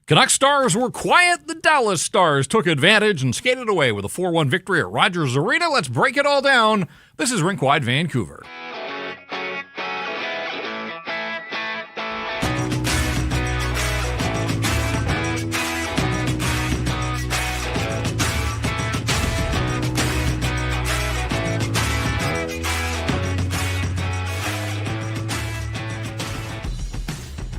Canucks stars were quiet. The Dallas Stars took advantage and skated away with a 4-1 victory at Rogers Arena. Let's break it all down. This is Rink Wide Vancouver.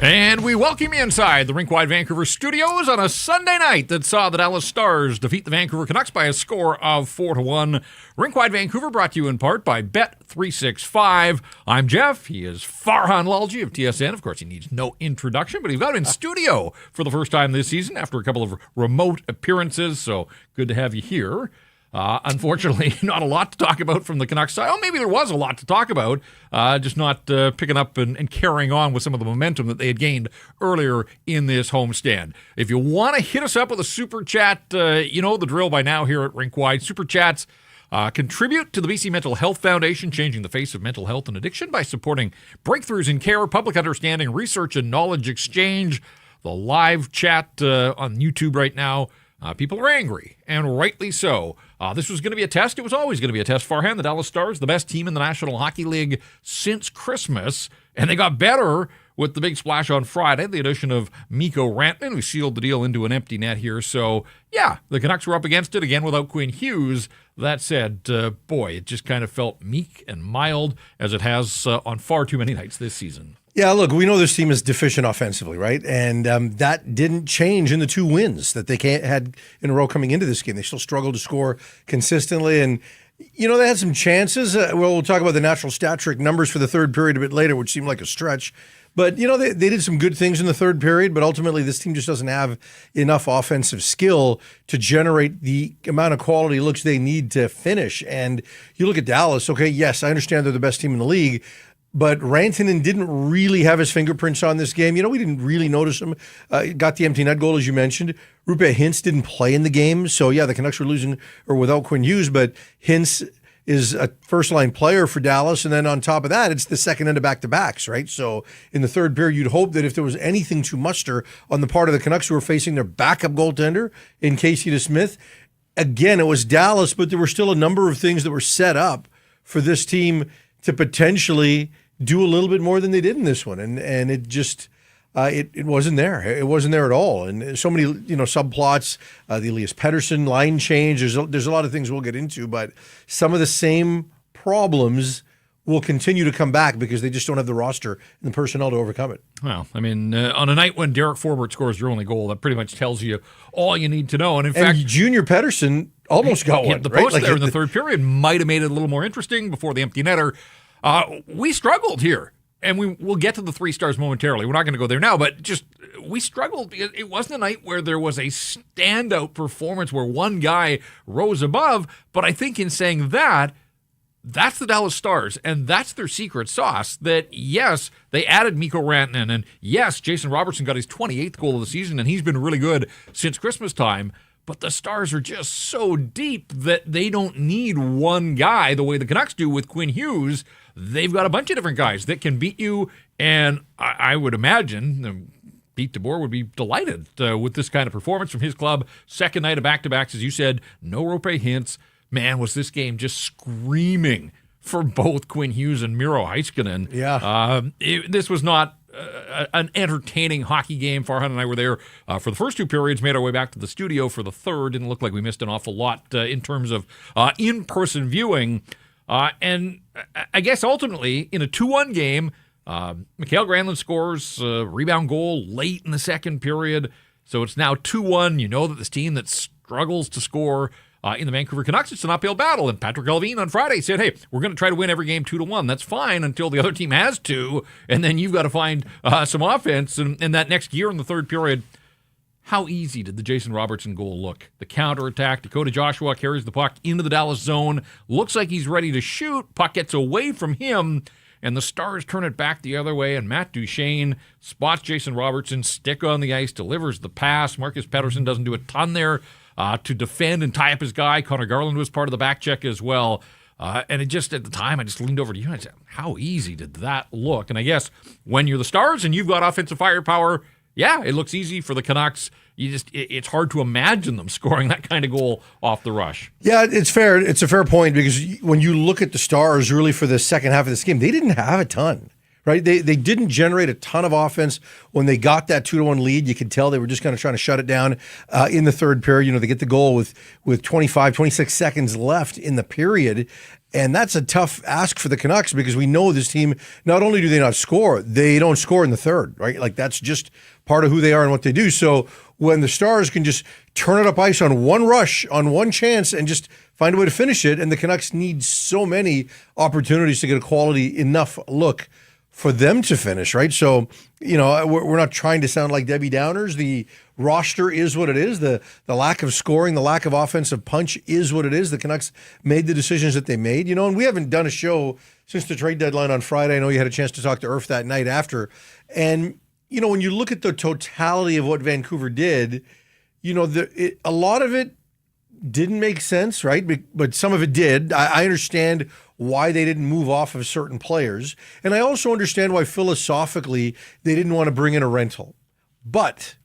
And we welcome you inside the Rink Wide Vancouver studios on a Sunday night that saw the Dallas Stars defeat the Vancouver Canucks by a score of 4-1. Rink Wide Vancouver brought to you in part by Bet365. I'm Jeff. He is Farhan Lalji of TSN. Of course, he needs no introduction, but he's got him in studio for the first time this season after a couple of remote appearances, so good to have you here. Unfortunately, not a lot to talk about from the Canucks side. Oh, maybe there was a lot to talk about, just not picking up and carrying on with some of the momentum that they had gained earlier in this homestand. If you want to hit us up with a super chat, you know the drill by now here at Rink Wide. Super chats contribute to the BC Mental Health Foundation, changing the face of mental health and addiction by supporting breakthroughs in care, public understanding, research, and knowledge exchange. The live chat on YouTube right now. People are angry, and rightly so. This was going to be a test. It was always going to be a test. Farhan, the Dallas Stars, the best team in the National Hockey League since Christmas, and they got better with the big splash on Friday, the addition of Mikko Rantanen, who sealed the deal into an empty net here. So, yeah, the Canucks were up against it again without Quinn Hughes. That said, boy, it just kind of felt meek and mild, as it has on far too many nights this season. Yeah, look, we know this team is deficient offensively, right? And that didn't change in the two wins that they had in a row coming into this game. They still struggled to score consistently. And, you know, they had some chances. We'll talk about the natural stat trick numbers for the third period a bit later, which seemed like a stretch. But, you know, they did some good things in the third period, but ultimately this team just doesn't have enough offensive skill to generate the amount of quality looks they need to finish. And you look at Dallas, okay, yes, I understand they're the best team in the league, but Rantanen didn't really have his fingerprints on this game. You know, we didn't really notice him. Got the empty net goal, as you mentioned. Roope Hintz didn't play in the game. So, yeah, the Canucks were losing or without Quinn Hughes, but Hintz is a first-line player for Dallas. And then on top of that, it's the second end of back-to-backs, right? So in the third period, you'd hope that if there was anything to muster on the part of the Canucks who were facing their backup goaltender in Casey DeSmith, again, it was Dallas, but there were still a number of things that were set up for this team to potentially do a little bit more than they did in this one, and it just it wasn't there. It wasn't there at all, and so many subplots. The Elias Pettersson line change. There's a lot of things we'll get into, but some of the same problems will continue to come back because they just don't have the roster and the personnel to overcome it. Well, I mean, on a night when Derek Forbort scores your only goal, that pretty much tells you all you need to know. And in fact, Junior Pettersson almost got one. The post there in the third period might have made it a little more interesting before the empty netter. We struggled here, and we'll get to the three stars momentarily. We're not going to go there now, but just we struggled because it wasn't a night where there was a standout performance where one guy rose above. But I think in saying that, that's the Dallas Stars, and that's their secret sauce. That, yes, they added Mikko Rantanen, and yes, Jason Robertson got his 28th goal of the season, and he's been really good since Christmas time. But the Stars are just so deep that they don't need one guy the way the Canucks do with Quinn Hughes. They've got a bunch of different guys that can beat you, and I would imagine Pete DeBoer would be delighted with this kind of performance from his club. Second night of back-to-backs, as you said, no Roope Hintz. Man, was this game just screaming for both Quinn Hughes and Miro Heiskanen. Yeah. This was not an entertaining hockey game. Farhan and I were there for the first two periods, made our way back to the studio for the third. Didn't look like we missed an awful lot in terms of in-person viewing. And I guess ultimately, in a 2-1 game, Mikael Granlund scores a rebound goal late in the second period. So it's now 2-1. You know that this team that struggles to score in the Vancouver Canucks, it's an uphill battle. And Patrick Allvin on Friday said, hey, we're going to try to win every game 2-1. That's fine until the other team has to. And then you've got to find some offense. And that next year in the third period, how easy did the Jason Robertson goal look? The counterattack, Dakota Joshua carries the puck into the Dallas zone. Looks like he's ready to shoot. Puck gets away from him. And the Stars turn it back the other way, and Matt Duchene spots Jason Robertson, stick on the ice, delivers the pass. Marcus Pettersson doesn't do a ton there to defend and tie up his guy. Connor Garland was part of the back check as well. And it just, at the time, I just leaned over to you and I said, how easy did that look? And I guess when you're the Stars and you've got offensive firepower, yeah, it looks easy for the Canucks. It's hard to imagine them scoring that kind of goal off the rush. Yeah, it's fair. It's a fair point because when you look at the Stars really for the second half of this game, they didn't have a ton, right? They didn't generate a ton of offense when they got that 2-1 lead. You could tell they were just kind of trying to shut it down in the third period. You know, they get the goal with 25, 26 seconds left in the period. And that's a tough ask for the Canucks because we know this team, not only do they not score, they don't score in the third, right? Like that's just part of who they are and what they do. So when the Stars can just turn it up ice on one rush, on one chance, and just find a way to finish it, and the Canucks need so many opportunities to get a quality enough look for them to finish, right? So, you know, we're not trying to sound like Debbie Downers. The roster is what it is. The lack of scoring, the lack of offensive punch is what it is. The Canucks made the decisions that they made, you know, and we haven't done a show since the trade deadline on Friday. I know you had a chance to talk to Irf that night after. And, you know, when you look at the totality of what Vancouver did, you know, a lot of it didn't make sense, right? But some of it did. I understand why they didn't move off of certain players. And I also understand why philosophically they didn't want to bring in a rental. But,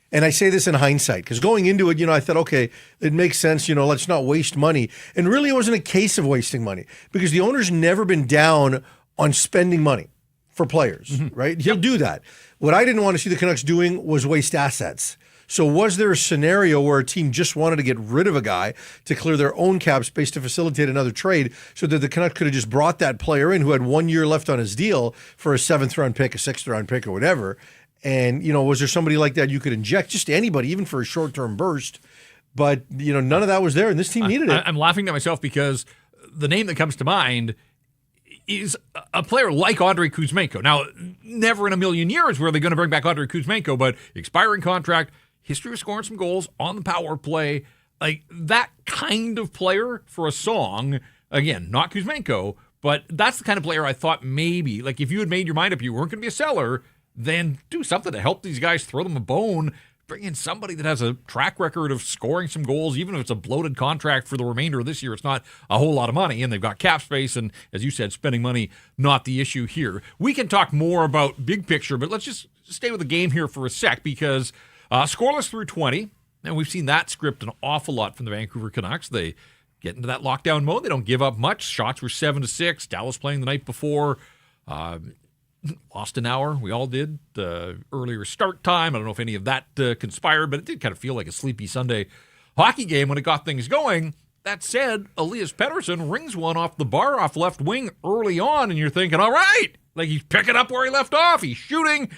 and I say this in hindsight, because going into it, you know, I thought, okay, it makes sense, you know, let's not waste money. And really it wasn't a case of wasting money because the owner's never been down on spending money for players, right? He'll do that. What I didn't want to see the Canucks doing was waste assets. So was there a scenario where a team just wanted to get rid of a guy to clear their own cap space to facilitate another trade so that the Canucks could have just brought that player in who had 1 year left on his deal for a 7th-round pick, a 6th-round pick, or whatever? And, you know, was there somebody like that you could inject, just anybody, even for a short-term burst? But, you know, none of that was there, and this team needed it. I'm laughing to myself because the name that comes to mind is a player like Andrei Kuzmenko. Now, never in a million years were they going to bring back Andrei Kuzmenko, but expiring contract, history of scoring some goals on the power play, like that kind of player for a song. Again, not Kuzmenko, but that's the kind of player I thought maybe, like if you had made your mind up you weren't going to be a seller, then do something to help these guys, throw them a bone, bring in somebody that has a track record of scoring some goals, even if it's a bloated contract for the remainder of this year. It's not a whole lot of money, and they've got cap space, and as you said, spending money, not the issue here. We can talk more about big picture, but let's just stay with the game here for a sec because scoreless through 20, and we've seen that script an awful lot from the Vancouver Canucks. They get into that lockdown mode. They don't give up much. Shots were 7-6. Dallas playing the night before. Lost an hour. We all did. Earlier start time. I don't know if any of that conspired, but it did kind of feel like a sleepy Sunday hockey game when it got things going. That said, Elias Pettersson rings one off the bar off left wing early on, and you're thinking, all right, like he's picking up where he left off. He's shooting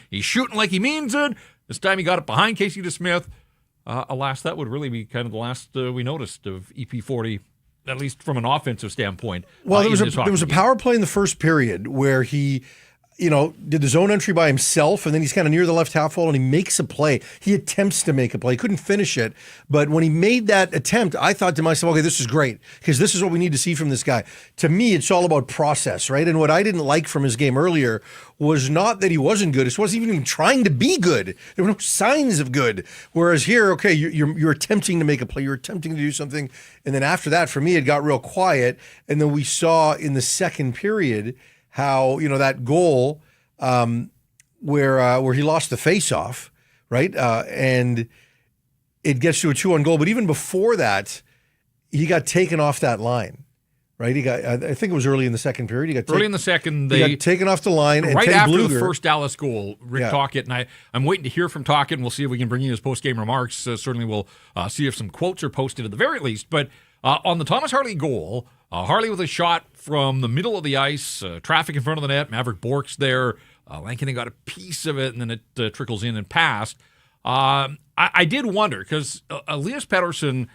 like he means it. This time he got it behind Casey DeSmith. Alas, that would really be kind of the last we noticed of EP40, at least from an offensive standpoint. Well, there was a power play in the first period where he, you know, did the zone entry by himself, and then he's kind of near the left half wall, and he makes a play. He attempts to make a play. He couldn't finish it, but when he made that attempt, I thought to myself, okay, this is great, because this is what we need to see from this guy. To me, it's all about process, right? And what I didn't like from his game earlier was not that he wasn't good. It wasn't even trying to be good. There were no signs of good. Whereas here, okay, you're attempting to make a play. You're attempting to do something. And then after that, for me, it got real quiet. And then we saw in the second period how, you know, that goal where he lost the face-off, right? And it gets to a 2-1 goal. But even before that, he got taken off that line, right? I think it was early in the second period. Early in the second, he got taken off the line. Right and after Bluger, the first Dallas goal, Rick Tocchet, and I'm waiting to hear from Tocchet, and we'll see if we can bring you his post-game remarks. Certainly we'll see if some quotes are posted at the very least. But on the Thomas Harley goal, Harley with a shot from the middle of the ice, traffic in front of the net, Maverick Bork's there. Lankinen got a piece of it, and then it trickles in and past. I did wonder, because Elias Pettersson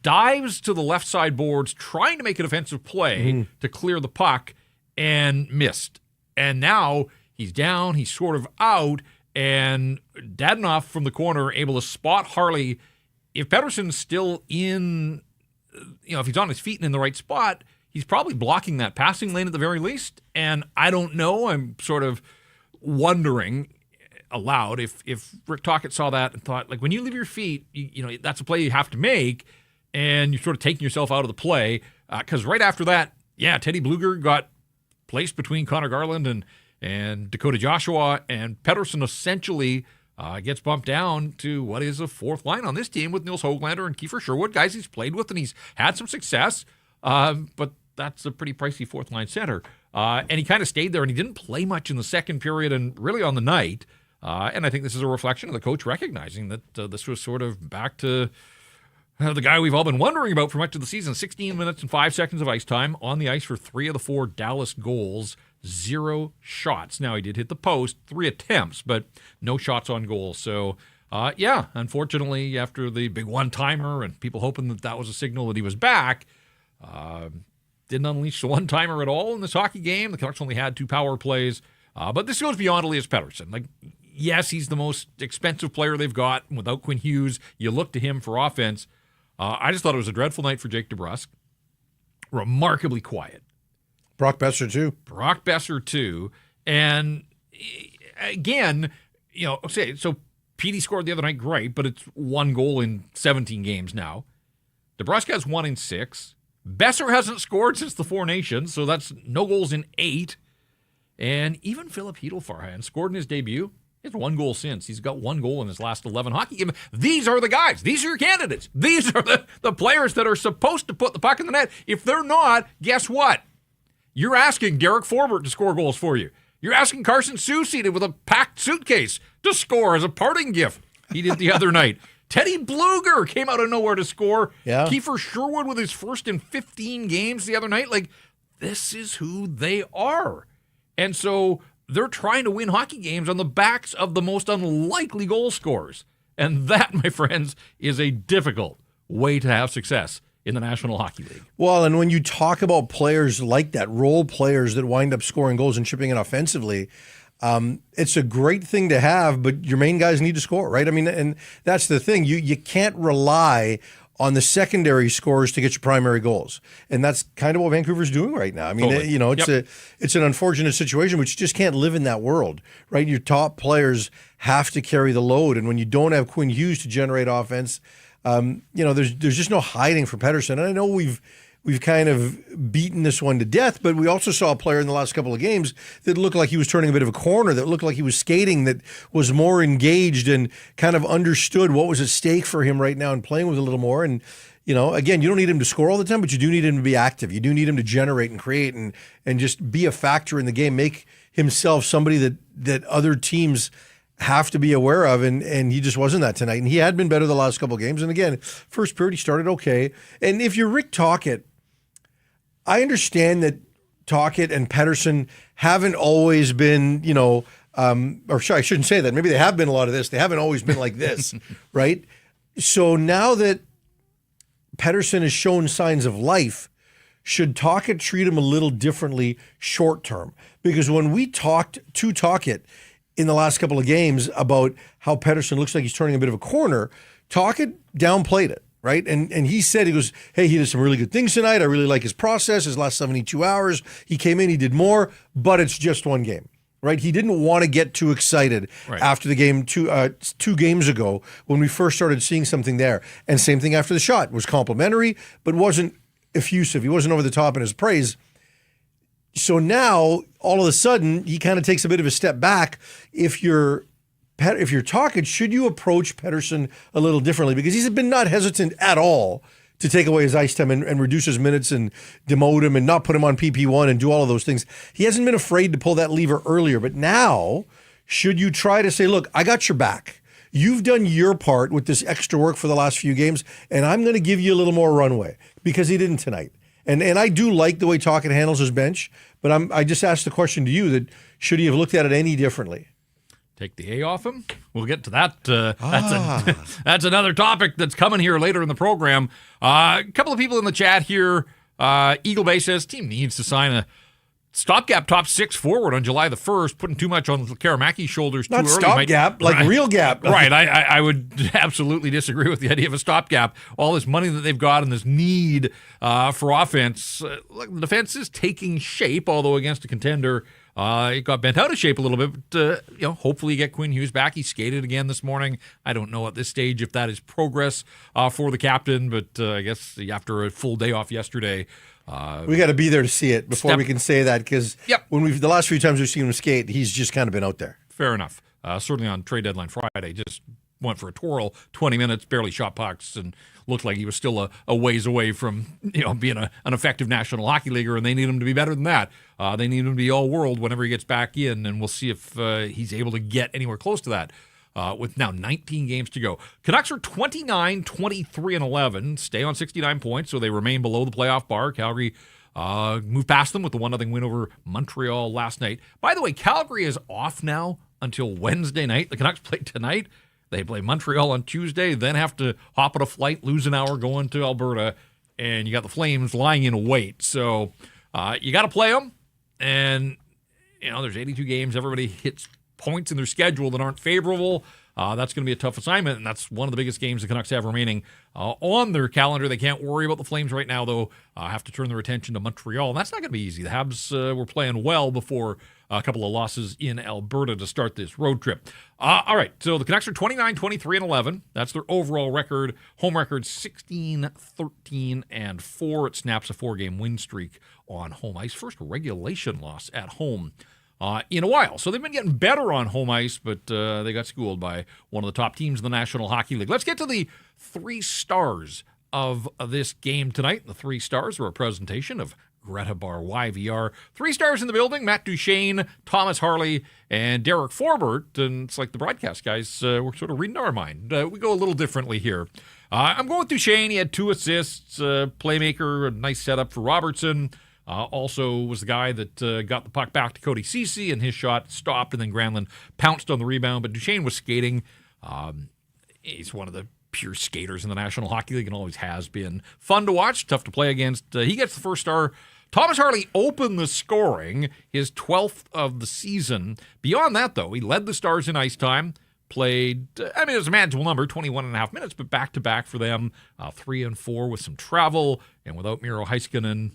dives to the left side boards trying to make a defensive play to clear the puck and missed. And now he's down, he's sort of out, and Dadonov from the corner able to spot Harley. If Pettersson's still in, you know, if he's on his feet and in the right spot, he's probably blocking that passing lane at the very least. And I don't know, I'm sort of wondering aloud if Rick Tocchet saw that and thought, like, when you leave your feet, you know, that's a play you have to make, and you're sort of taking yourself out of the play. Because right after that, Teddy Bluger got placed between Connor Garland and Dakota Joshua, and Pettersson essentially gets bumped down to what is a fourth line on this team with Nils Höglander and Kiefer Sherwood, guys he's played with and he's had some success, but that's a pretty pricey fourth line center. And he kind of stayed there and he didn't play much in the second period and really on the night. And I think this is a reflection of the coach recognizing that this was sort of back to the guy we've all been wondering about for much of the season. 16 minutes and 5 seconds of ice time on the ice for 3 of the 4 Dallas goals, 0 shots. Now, he did hit the post, 3 attempts, but no shots on goal. So, unfortunately, after the big one-timer and people hoping that that was a signal that he was back, didn't unleash the one-timer at all in this hockey game. The Canucks only had 2 power plays. But this goes beyond Elias Pettersson. Like, yes, he's the most expensive player they've got. Without Quinn Hughes, you look to him for offense. I just thought it was a dreadful night for Jake DeBrusk. Remarkably quiet. Brock Besser, too. And again, so Petey scored the other night, great, but it's 1 goal in 17 games now. DeBrusk has 1 in 6. Besser hasn't scored since the Four Nations, so that's no goals in 8. And even Philip Heedle scored in his debut. He has 1 goal since. He's got 1 goal in his last 11 hockey games. These are the guys. These are your candidates. These are the players that are supposed to put the puck in the net. If they're not, guess what? You're asking Derek Forbort to score goals for you. You're asking Carson Sue seated with a packed suitcase to score as a parting gift. He did the other night. Teddy Bluger came out of nowhere to score. Yeah. Kiefer Sherwood with his first in 15 games the other night. Like, this is who they are. And so they're trying to win hockey games on the backs of the most unlikely goal scorers. And that, my friends, is a difficult way to have success in the National Hockey League. Well, and when you talk about players like that, role players that wind up scoring goals and chipping in offensively, it's a great thing to have, but your main guys need to score, right? I mean, and that's the thing. You can't rely on the secondary scores to get your primary goals. And that's kind of what Vancouver's doing right now. I mean, totally. It's an unfortunate situation, but you just can't live in that world, right? Your top players have to carry the load. And when you don't have Quinn Hughes to generate offense, there's just no hiding for Pettersson. And I know we've kind of beaten this one to death, but we also saw a player in the last couple of games that looked like he was turning a bit of a corner, that looked like he was skating, that was more engaged and kind of understood what was at stake for him right now and playing with a little more. And, again, you don't need him to score all the time, but you do need him to be active. You do need him to generate and create and just be a factor in the game, make himself somebody that other teams have to be aware of, and he just wasn't that tonight. And he had been better the last couple of games. And again, first period, he started okay. And if you're Rick Tocchet, I understand that Tocchet and Pettersson haven't always been, I shouldn't say that. Maybe they have been a lot of this. They haven't always been like this, right? So now that Pettersson has shown signs of life, should Tocchet treat him a little differently short term? Because when we talked to Tocchet in the last couple of games about how Pettersson looks like he's turning a bit of a corner, Tocchet downplayed it. Right? And he said, he goes, hey, he did some really good things tonight. I really like his process, his last 72 hours. He came in, he did more, but it's just one game. Right? He didn't want to get too excited after the game 2 games ago when we first started seeing something there. And same thing after the shot. It was complimentary, but wasn't effusive. He wasn't over the top in his praise. So now, all of a sudden, he kind of takes a bit of a step back. If you're Tocchet, should you approach Pettersson a little differently? Because he's been not hesitant at all to take away his ice time and reduce his minutes and demote him and not put him on PP1 and do all of those things. He hasn't been afraid to pull that lever earlier. But now, should you try to say, look, I got your back. You've done your part with this extra work for the last few games, and I'm going to give you a little more runway, because he didn't tonight. And I do like the way Tocchet handles his bench, but I just asked the question to you, that should he have looked at it any differently? Take the A off him. We'll get to that. That's another topic that's coming here later in the program. A couple of people in the chat here. Eagle Bay says team needs to sign a stopgap top 6 forward on July the 1st, putting too much on Karamaki's shoulders too early. Not stopgap, like real gap. Right. I would absolutely disagree with the idea of a stopgap. All this money that they've got and this need for offense. Look, the defense is taking shape, although against a contender, it got bent out of shape a little bit, but hopefully you get Quinn Hughes back. He skated again this morning. I don't know at this stage if that is progress for the captain, but I guess after a full day off yesterday, we got to be there to see it before we can say that, because when the last few times we've seen him skate, he's just kind of been out there. Fair enough. certainly on trade deadline Friday. Just went for a twirl, 20 minutes, barely shot pucks, and looked like he was still a ways away from being an effective National Hockey Leaguer, and they need him to be better than that. They need him to be all-world whenever he gets back in, and we'll see if he's able to get anywhere close to that. With now 19 games to go. Canucks are 29, 23, and 11, stay on 69 points, so they remain below the playoff bar. Calgary moved past them with the 1-0 win over Montreal last night. By the way, Calgary is off now until Wednesday night. The Canucks play tonight. They play Montreal on Tuesday, then have to hop on a flight, lose an hour going to Alberta, and you got the Flames lying in wait. So you got to play them, and there's 82 games. Everybody hits points in their schedule that aren't favorable. That's going to be a tough assignment, and that's one of the biggest games the Canucks have remaining on their calendar. They can't worry about the Flames right now, though. Have to turn their attention to Montreal, and that's not going to be easy. The Habs were playing well before a couple of losses in Alberta to start this road trip. All right, so the Canucks are 29, 23, and 11. That's their overall record. Home record 16, 13, and 4. It snaps a 4-game win streak on home ice. First regulation loss at home in a while. So they've been getting better on home ice, but they got schooled by one of the top teams in the National Hockey League. Let's get to the 3 stars of this game tonight. The 3 stars were a presentation of Greta Bar YVR. 3 stars in the building: Matt Duchene, Thomas Harley, and Derek Forbort. And it's like the broadcast guys were sort of reading our mind. We go a little differently here. I'm going with Duchene. He had 2 assists, playmaker, a nice setup for Robertson. Also was the guy that got the puck back to Cody Ceci, and his shot stopped, and then Granlund pounced on the rebound. But Duchene was skating. He's one of the pure skaters in the National Hockey League and always has been. Fun to watch, tough to play against. He gets the first star. Thomas Harley opened the scoring, his 12th of the season. Beyond that, though, he led the Stars in ice time. Played, it was a manageable number, 21 and a half minutes, but back-to-back for them, 3 and 4 with some travel, and without Miro Heiskanen,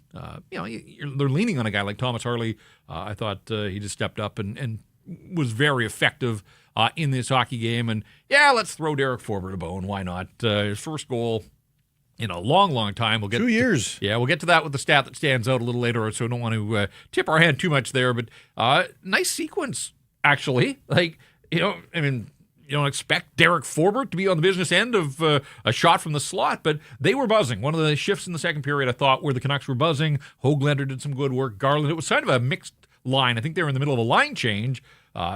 they're leaning on a guy like Thomas Harley. I thought he just stepped up and was very effective in this hockey game. And, let's throw Derek Forbort a bone. Why not? His first goal in a long, long time. We'll get 2 years. We'll get to that with the stat that stands out a little later, so I don't want to tip our hand too much there. But nice sequence, actually. You don't expect Derek Forbort to be on the business end of a shot from the slot, but they were buzzing. One of the shifts in the second period, I thought, where the Canucks were buzzing. Hoaglander did some good work. Garland, it was kind of a mixed line. I think they were in the middle of a line change.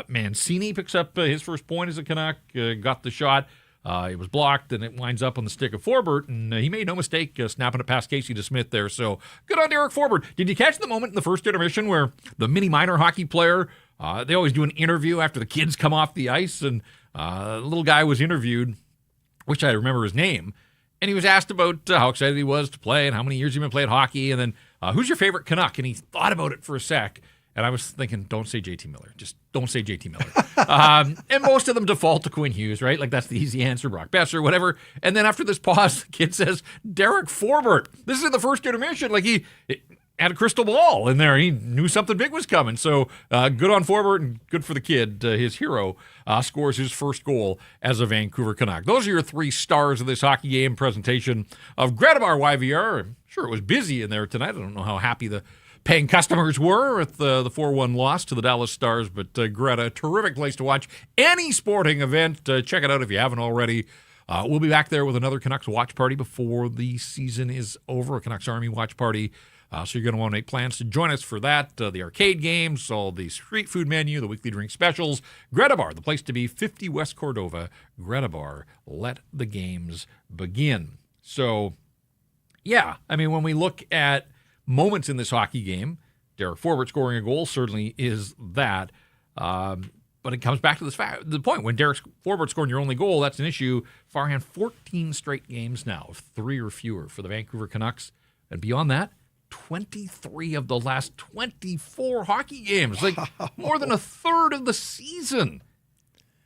Mancini picks up his first point as a Canuck, got the shot. It was blocked, and it winds up on the stick of Forbort, and he made no mistake snapping it past Casey DeSmith there. So good on Derek Forbort. Did you catch the moment in the first intermission where the mini minor hockey player, they always do an interview after the kids come off the ice, and the little guy was interviewed, which I remember his name, and he was asked about how excited he was to play and how many years he'd been playing hockey, and then who's your favorite Canuck? And he thought about it for a sec, and I was thinking, don't say JT Miller. Just don't say JT Miller. And most of them default to Quinn Hughes, right? Like, that's the easy answer, Brock Besser, whatever. And then after this pause, the kid says, Derek Forbort. This is in the first intermission. Like, he had a crystal ball in there. He knew something big was coming. So good on Forbort and good for the kid. His hero scores his first goal as a Vancouver Canuck. Those are your 3 stars of this hockey game presentation of Greta Bar YVR. I'm sure it was busy in there tonight. I don't know how happy the paying customers were with the 4-1 loss to the Dallas Stars, but Greta, terrific place to watch any sporting event. Check it out if you haven't already. We'll be back there with another Canucks watch party before the season is over, a Canucks Army watch party. So you're going to want to make plans to join us for that. The arcade games, all the street food menu, the weekly drink specials. Greta Bar, the place to be, 50 West Cordova. Greta Bar, let the games begin. So, when we look at moments in this hockey game, Derek Forbort scoring a goal certainly is that. But it comes back to the point. When Derek Forbort scoring your only goal, that's an issue. Farhand, 14 straight games now of 3 or fewer for the Vancouver Canucks. And beyond that, 23 of the last 24 hockey games. Like, more than a third of the season.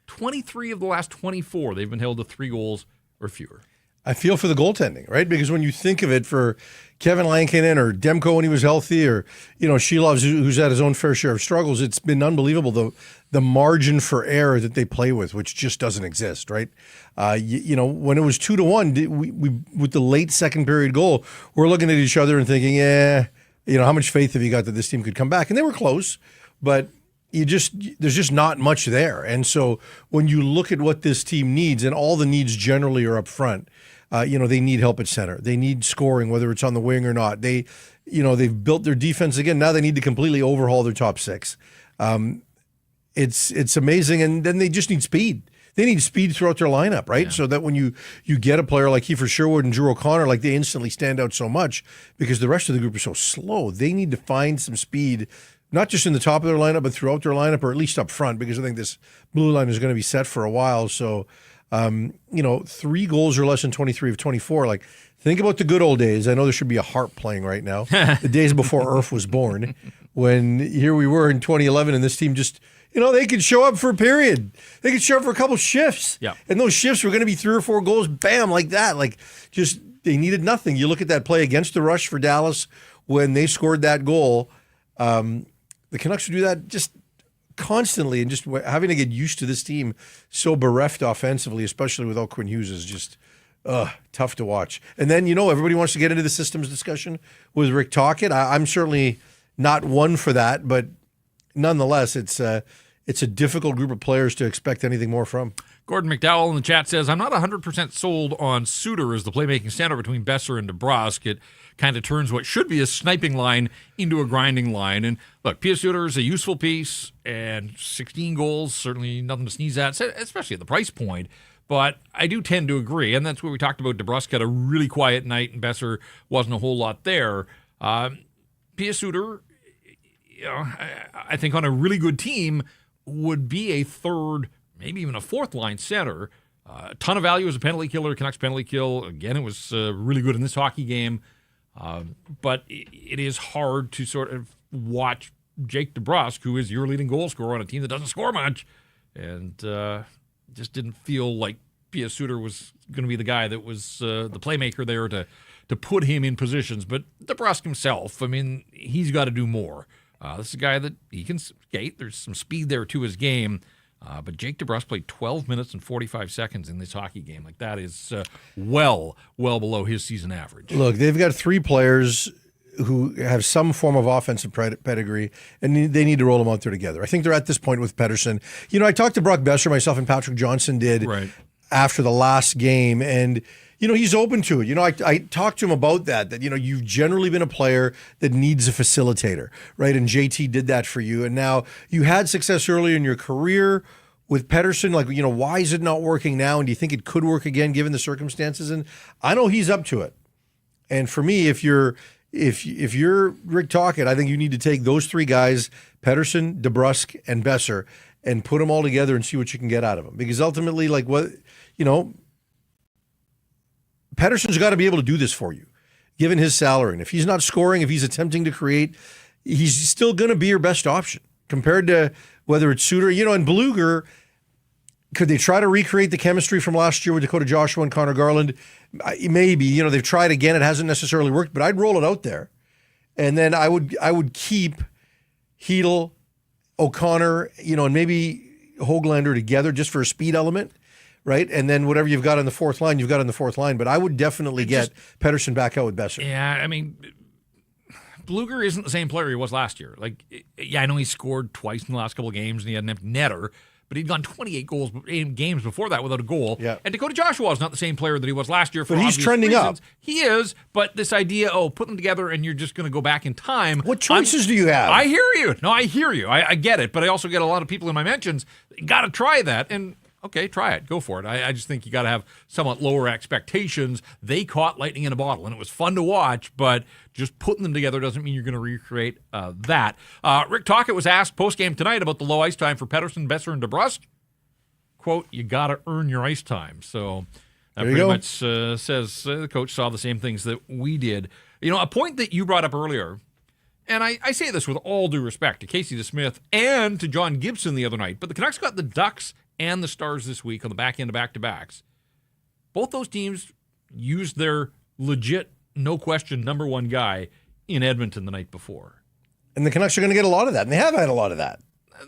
23 of the last 24, they've been held to 3 goals or fewer. I feel for the goaltending, right? Because when you think of it, for Kevin Lankinen or Demko when he was healthy, or Shelov's who's had his own fair share of struggles, it's been unbelievable the margin for error that they play with, which just doesn't exist, right? When it was 2-1, we with the late second period goal, we're looking at each other and thinking, how much faith have you got that this team could come back? And they were close, but there's just not much there. And so when you look at what this team needs, and all the needs generally are up front, they need help at center. They need scoring, whether it's on the wing or not. They've built their defense again. Now they need to completely overhaul their top six. It's amazing. And then they just need speed. They need speed throughout their lineup, right? Yeah. So that when you get a player like Kiefer Sherwood and Drew O'Connor, like, they instantly stand out so much because the rest of the group is so slow. They need to find some speed, not just in the top of their lineup, but throughout their lineup, or at least up front, because I think this blue line is going to be set for a while. So, 3 goals or less in 23 of 24. Like, think about the good old days. I know there should be a harp playing right now. The days before Earth was born, when here we were in 2011, and this team just, they could show up for a period. They could show up for a couple shifts. Yeah. And those shifts were going to be 3 or 4 goals, bam, like that. Like, just, they needed nothing. You look at that play against the Rush for Dallas when they scored that goal. The Canucks would do that just constantly, and just having to get used to this team so bereft offensively, especially without Quinn Hughes, is just tough to watch. And then, everybody wants to get into the systems discussion with Rick Tocchet. I'm certainly not one for that, but nonetheless, it's a difficult group of players to expect anything more from. Gordon McDowell in the chat says, I'm not 100% sold on Suter as the playmaking center between Besser and DeBrusk. It kind of turns what should be a sniping line into a grinding line. And look, Pia Suter is a useful piece, and 16 goals, certainly nothing to sneeze at, especially at the price point. But I do tend to agree, and that's what we talked about. DeBrusk had a really quiet night, and Besser wasn't a whole lot there. Pia Suter, I think on a really good team, would be a third, maybe even a fourth line center. A ton of value as a penalty killer. Canucks penalty kill. Again, it was really good in this hockey game. But it is hard to sort of watch Jake DeBrusk, who is your leading goal scorer on a team that doesn't score much, and just didn't feel like Pia Suter was going to be the guy that was the playmaker there to put him in positions. But DeBrusk himself, he's got to do more. This is a guy that he can skate. There's some speed there to his game. But Jake DeBrusk played 12 minutes and 45 seconds in this hockey game. Like, that is well below his season average. Look, they've got 3 players who have some form of offensive pedigree, and they need to roll them out there together. I think they're at this point with Pettersson. I talked to Brock Besser, myself and Patrick Johnson did after the last game, and he's open to it. I talked to him about that you've generally been a player that needs a facilitator, right? And JT did that for you. And now you had success earlier in your career with Pettersson. Like, why is it not working now? And do you think it could work again given the circumstances? And I know he's up to it. And for me, if you're Rick Tocchet, I think you need to take those 3 guys, Pettersson, DeBrusk, and Besser, and put them all together and see what you can get out of them. Because ultimately, Pettersson's got to be able to do this for you, given his salary. And if he's not scoring, if he's attempting to create, he's still going to be your best option compared to whether it's Suter. And Bluger, could they try to recreate the chemistry from last year with Dakota Joshua and Connor Garland? Maybe. They've tried again. It hasn't necessarily worked, but I'd roll it out there. And then I would keep Hedl, O'Connor, and maybe Höglander together just for a speed element. Right? And then whatever you've got on the fourth line, you've got on the fourth line. But I would definitely get Pettersson back out with Besser. Yeah, Bluger isn't the same player he was last year. I know he scored twice in the last couple of games, and he had an empty netter, but he'd gone 28 goals in games before that without a goal. Yeah. And Dakota Joshua is not the same player that he was last year. But he's trending reasons. up. He is, but this idea, put them together and you're just going to go back in time. What choices do you have? I hear you. No, I hear you. I get it, but I also get a lot of people in my mentions, got to try that, and okay, try it. Go for it. I just think you got to have somewhat lower expectations. They caught lightning in a bottle, and it was fun to watch, but just putting them together doesn't mean you're going to recreate that. Rick Tocchet was asked post-game tonight about the low ice time for Pettersson, Besser, and DeBrusk. Quote, you got to earn your ice time. So that pretty much says the coach saw the same things that we did. A point that you brought up earlier, and I say this with all due respect to Casey DeSmith and to John Gibson the other night, but the Canucks got the Ducks and the Stars this week on the back end of back-to-backs. Both those teams used their legit, no question, number 1 guy in Edmonton the night before. And the Canucks are going to get a lot of that, and they have had a lot of that.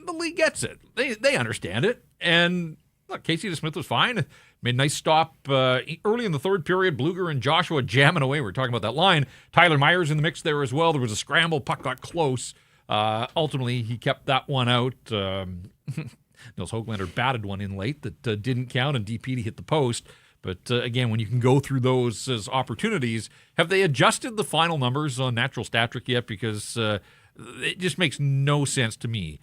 The league gets it. They understand it. And look, Casey DeSmith was fine. Made a nice stop early in the third period. Bluger and Joshua jamming away. We were talking about that line. Tyler Myers in the mix there as well. There was a scramble. Puck got close. Ultimately, he kept that one out. Nils Höglander batted one in late that didn't count, and DPD hit the post. But again, when you can go through those as opportunities, have they adjusted the final numbers on natural stat trick yet? Because it just makes no sense to me.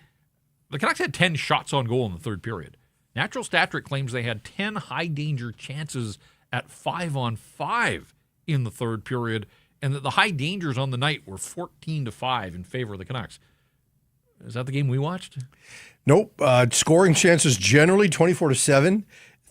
The Canucks had 10 shots on goal in the third period. Natural stat trick claims they had 10 high-danger chances at 5-on-5 in the third period, and that the high dangers on the night were 14-5 in favor of the Canucks. Is that the game we watched? Nope. Scoring chances generally 24-7.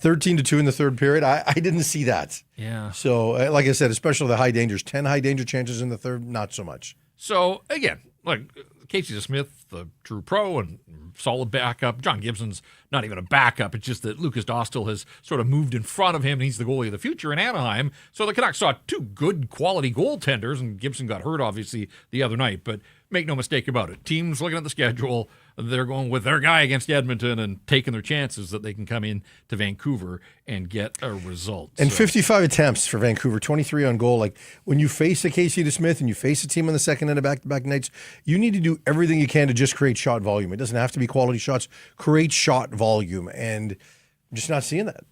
13-2 in the third period. I didn't see that. Yeah. So, like I said, especially the high dangers, 10 high danger chances in the third, not so much. So, again, like Casey Smith, the true pro and solid backup. John Gibson's not even a backup. It's just that Lucas Dostal has sort of moved in front of him, and he's the goalie of the future in Anaheim. So the Canucks saw two good quality goaltenders, and Gibson got hurt, obviously, the other night. But make no mistake about it. Teams looking at the schedule, they're going with their guy against Edmonton and taking their chances that they can come in to Vancouver and get a result. And 55 attempts for Vancouver, 23 on goal. Like, when you face a Casey DeSmith and you face a team on the second end of back-to-back nights, you need to do everything you can to just create shot volume. It doesn't have to be quality shots. Create shot volume, and I'm just not seeing that.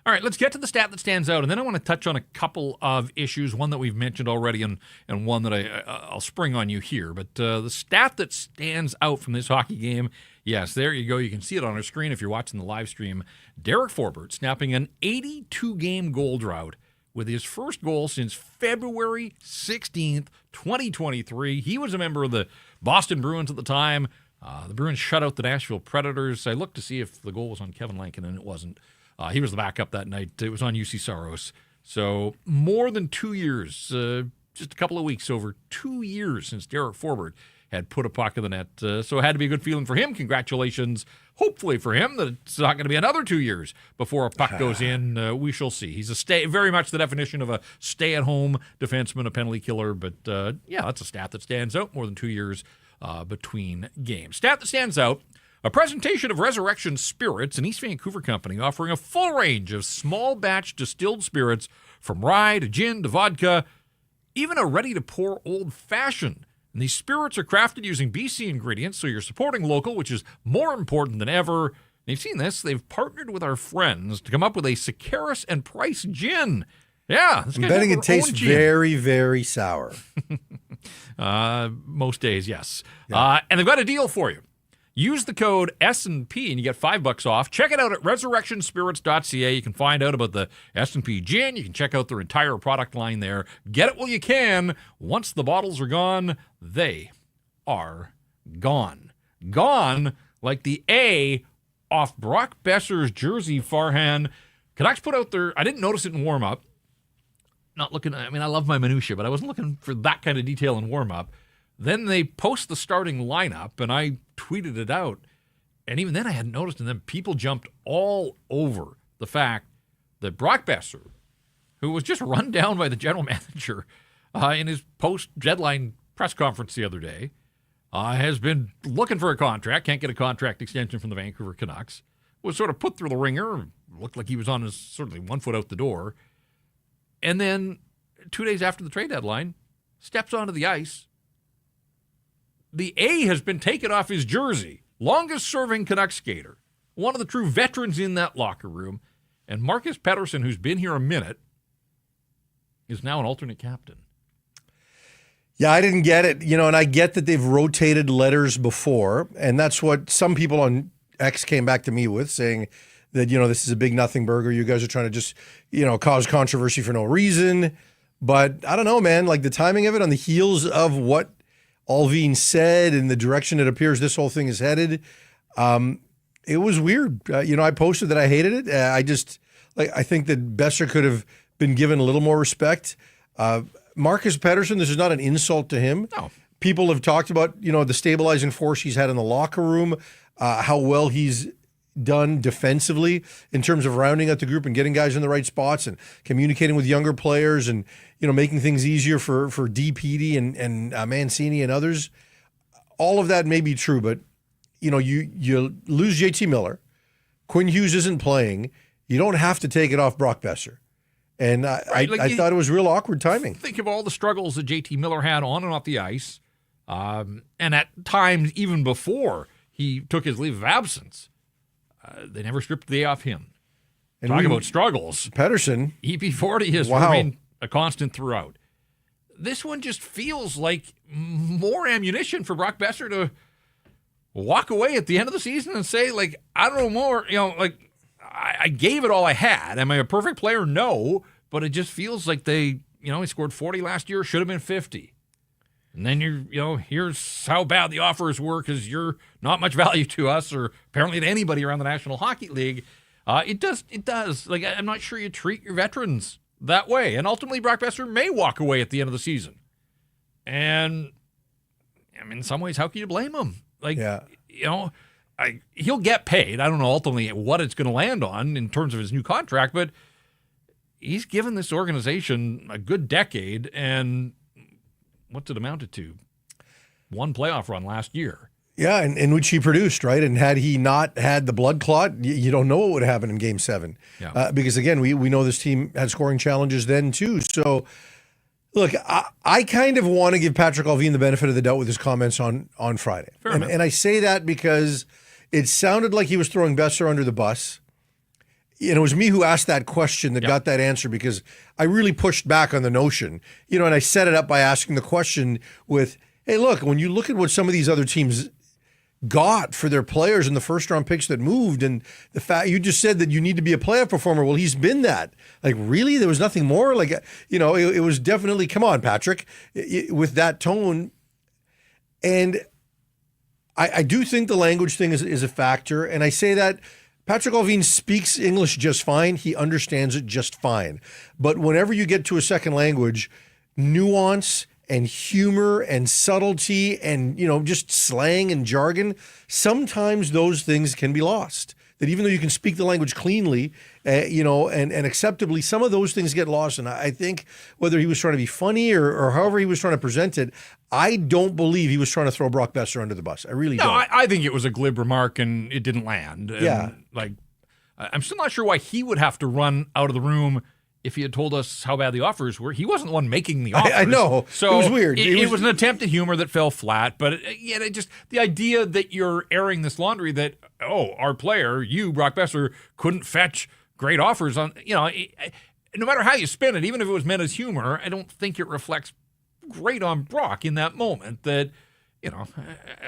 All right, let's get to the stat that stands out, and then I want to touch on a couple of issues, one that we've mentioned already and one that I'll spring on you here. But the stat that stands out from this hockey game, yes, there you go. You can see it on our screen if you're watching the live stream. Derek Forbort snapping an 82-game goal drought with his first goal since February 16th, 2023. He was a member of the Boston Bruins at the time. The Bruins shut out the Nashville Predators. I looked to see if the goal was on Kevin Lankinen, and it wasn't. He was the backup that night. It was on UC Saros. So more than 2 years, just a couple of weeks, over 2 years since Derek Forbort had put a puck in the net. So it had to be a good feeling for him. Congratulations, hopefully for him, that it's not going to be another 2 years before a puck goes in. We shall see. He's very much the definition of a stay-at-home defenseman, a penalty killer. But, yeah, that's a stat that stands out, more than 2 years between games. Stat that stands out: a presentation of Resurrection Spirits, an East Vancouver company offering a full range of small batch distilled spirits from rye to gin to vodka, even a ready-to-pour old-fashioned. And these spirits are crafted using BC ingredients, so you're supporting local, which is more important than ever. They've seen this. They've partnered with our friends to come up with a Sakaris and Price gin. Yeah. I'm betting it tastes very, very sour. Most days, yes. Yeah. And they've got a deal for you. Use the code S&P and you get $5 off. Check it out at resurrectionspirits.ca. You can find out about the S&P gin. You can check out their entire product line there. Get it while you can. Once the bottles are gone, they are gone. Gone like the A off Brock Besser's jersey, Farhan. Canucks put out their, I didn't notice it in warm-up. Not looking, I mean, I love my minutia, but I wasn't looking for that kind of detail in warm-up. Then they post the starting lineup, and I tweeted it out. And even then I hadn't noticed, and then people jumped all over the fact that Brock Besser, who was just run down by the general manager in his post-deadline press conference the other day, has been looking for a contract, can't get a contract extension from the Vancouver Canucks, was sort of put through the ringer, looked like he was on his certainly 1 foot out the door, and then 2 days after the trade deadline, steps onto the ice. The A has been taken off his jersey. Longest-serving Canucks skater. One of the true veterans in that locker room. And Marcus Pettersson, who's been here a minute, is now an alternate captain. Yeah, I didn't get it. And I get that they've rotated letters before, and that's what some people on X came back to me with, saying that, this is a big nothing burger. You guys are trying to just, cause controversy for no reason. But I don't know, man. Like, the timing of it on the heels of what Alvin said and the direction it appears this whole thing is headed, it was weird. I posted that I hated it. I think that Besser could have been given a little more respect. Marcus Pettersson, this is not an insult to him. No. People have talked about, the stabilizing force he's had in the locker room, how well he's done defensively in terms of rounding out the group and getting guys in the right spots and communicating with younger players and, making things easier for DPD and Mancini and others. All of that may be true, but, you lose JT Miller. Quinn Hughes isn't playing. You don't have to take it off Brock Besser. And I thought it was real awkward timing. Think of all the struggles that JT Miller had on and off the ice. And at times, even before he took his leave of absence, they never stripped the day off him. And Talking about struggles, Pettersson. EP40 has remained a constant throughout. This one just feels like more ammunition for Brock Besser to walk away at the end of the season and say, like, I don't know more, I gave it all I had. Am I a perfect player? No, but it just feels like he scored 40 last year, should have been 50. And then here's how bad the offers were because you're not much value to us or apparently to anybody around the National Hockey League. It does. Like, I'm not sure you treat your veterans that way. And ultimately, Brock Besser may walk away at the end of the season. And, in some ways, how can you blame him? Like, he'll get paid. I don't know ultimately what it's going to land on in terms of his new contract, but he's given this organization a good decade. And what's it amounted to? One playoff run last year. Yeah, in which he produced, right? And had he not had the blood clot, you don't know what would have happened in Game 7. Yeah. Because, again, we know this team had scoring challenges then, too. So, look, I kind of want to give Patrick Allvin the benefit of the doubt with his comments on Friday. And I say that because it sounded like he was throwing Besser under the bus. It was me who asked that question that got that answer because I really pushed back on the notion. And I set it up by asking the question with, hey, look, when you look at what some of these other teams got for their players in the first-round picks that moved, and the fact you just said that you need to be a playoff performer. Well, he's been that. Like, really? There was nothing more? Like, it was definitely, come on, Patrick, with that tone. And I do think the language thing is a factor, and I say that Patrick Allvin speaks English just fine. He understands it just fine. But whenever you get to a second language, nuance and humor and subtlety and, just slang and jargon, sometimes those things can be lost. That even though you can speak the language cleanly, and acceptably, some of those things get lost. And I think whether he was trying to be funny or however he was trying to present it, I don't believe he was trying to throw Brock Besser under the bus. I really don't. I think it was a glib remark and it didn't land. And, I'm still not sure why he would have to run out of the room if he had told us how bad the offers were. He wasn't the one making the offers. I know. So it was weird. It was an attempt at humor that fell flat. But the idea that you're airing this laundry that, our player, you, Brock Besser, couldn't fetch great offers on, no matter how you spin it, even if it was meant as humor, I don't think it reflects great on Brock in that moment that,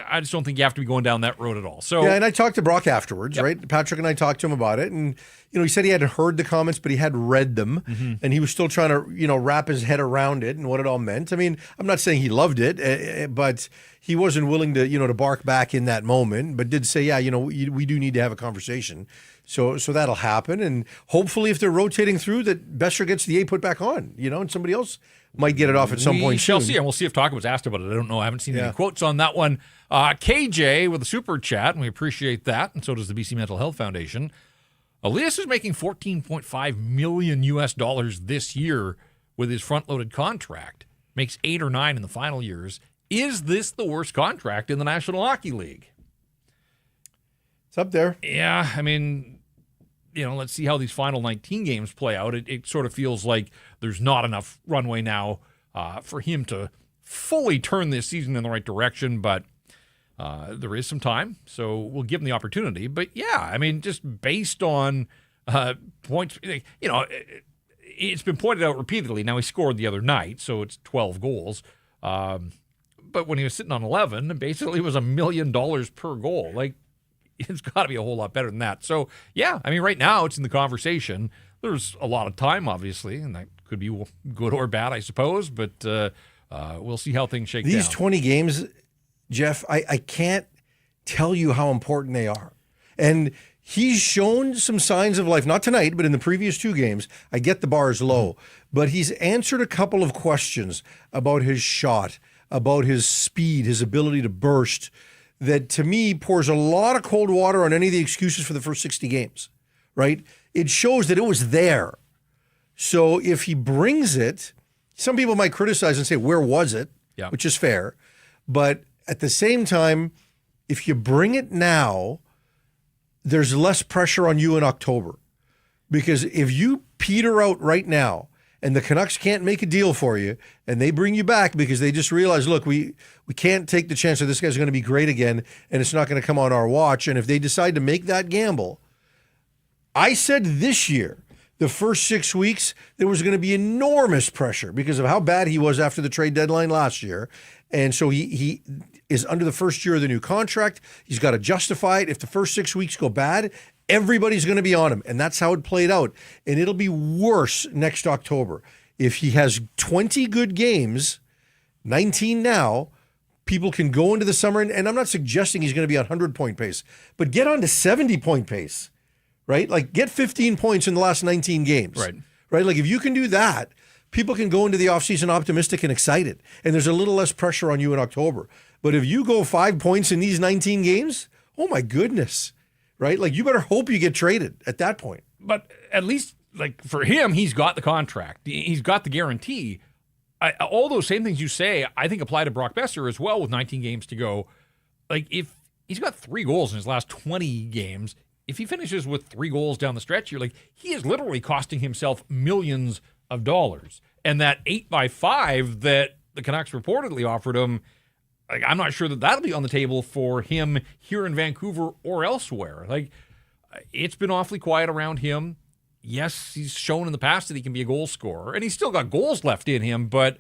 I just don't think you have to be going down that road at all. So yeah, and I talked to Brock afterwards, right? Patrick and I talked to him about it, and he said he hadn't heard the comments, but he had read them, and he was still trying to wrap his head around it and what it all meant. I mean, I'm not saying he loved it, but he wasn't willing to to bark back in that moment, but did say, we do need to have a conversation. So that'll happen, and hopefully, if they're rotating through, that Besser gets the A put back on, and somebody else might get it off at some point. We shall see, and we'll see if Tocchet was asked about it. I don't know. I haven't seen any quotes on that one. KJ with a super chat, and we appreciate that, and so does the BC Mental Health Foundation. Elias is making $14.5 million this year with his front-loaded contract. Makes 8 or 9 in the final years. Is this the worst contract in the National Hockey League? It's up there. Yeah, let's see how these final 19 games play out. It sort of feels like there's not enough runway now for him to fully turn this season in the right direction, but there is some time, so we'll give him the opportunity. But yeah, just based on points, it's been pointed out repeatedly. Now, he scored the other night, so it's 12 goals. But when he was sitting on 11, basically it was $1 million per goal. Like, it's got to be a whole lot better than that. So, yeah, right now it's in the conversation. There's a lot of time, obviously, and that could be good or bad, I suppose, but we'll see how things shake down. These 20 games, Jeff, I can't tell you how important they are. And he's shown some signs of life, not tonight, but in the previous 2 games. I get the bar is low, but he's answered a couple of questions about his shot, about his speed, his ability to burst, that to me pours a lot of cold water on any of the excuses for the first 60 games, right? It shows that it was there. So if he brings it, some people might criticize and say, where was it? Yeah. Which is fair. But at the same time, if you bring it now, there's less pressure on you in October. Because if you peter out right now and the Canucks can't make a deal for you, and they bring you back because they just realize, look, we can't take the chance that this guy's going to be great again, and it's not going to come on our watch. And if they decide to make that gamble, I said this year, the first 6 weeks, there was going to be enormous pressure because of how bad he was after the trade deadline last year. And so he is under the first year of the new contract. He's got to justify it. If the first 6 weeks go bad, everybody's going to be on him. And that's how it played out. And it'll be worse next October. If he has 20 good games, 19 now, people can go into the summer. And I'm not suggesting he's going to be on 100-point pace, but get on to 70-point pace, right? Like get 15 points in the last 19 games. Right? Like if you can do that, people can go into the offseason optimistic and excited. And there's a little less pressure on you in October. But if you go 5 points in these 19 games, oh my goodness. Right? Like you better hope you get traded at that point. But at least, like for him, he's got the contract. He's got the guarantee. All those same things you say, I think apply to Brock Besser as well with 19 games to go. Like if he's got 3 goals in his last 20 games, if he finishes with 3 goals down the stretch, you're like, he is literally costing himself millions of dollars. And that 8x5 that the Canucks reportedly offered him, like, I'm not sure that that'll be on the table for him here in Vancouver or elsewhere. Like, it's been awfully quiet around him. Yes, he's shown in the past that he can be a goal scorer, and he's still got goals left in him, but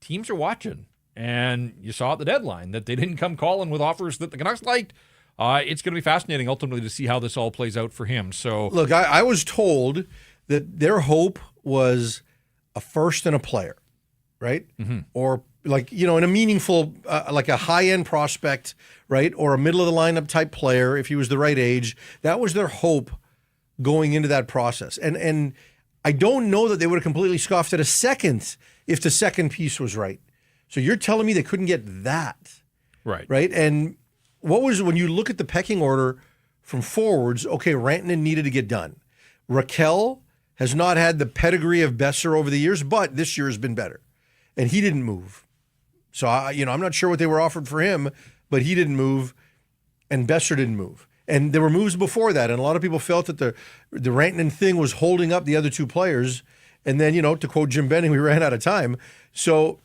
teams are watching. And you saw at the deadline that they didn't come calling with offers that the Canucks liked. It's going to be fascinating ultimately to see how this all plays out for him. So, look, I was told that their hope was a first and a player, right? Mm-hmm. Or like, in a meaningful, like a high-end prospect, right? Or a middle-of-the-lineup type player, if he was the right age. That was their hope going into that process. And I don't know that they would have completely scoffed at a second if the second piece was right. So you're telling me they couldn't get that. Right? And when you look at the pecking order from forwards, okay, Rantanen needed to get done. Raquel has not had the pedigree of Besser over the years, but this year has been better. And he didn't move. So, I'm not sure what they were offered for him, but he didn't move, and Besser didn't move. And there were moves before that, and a lot of people felt that the Rantanen thing was holding up the other 2 players. And then, to quote Jim Benning, we ran out of time. So,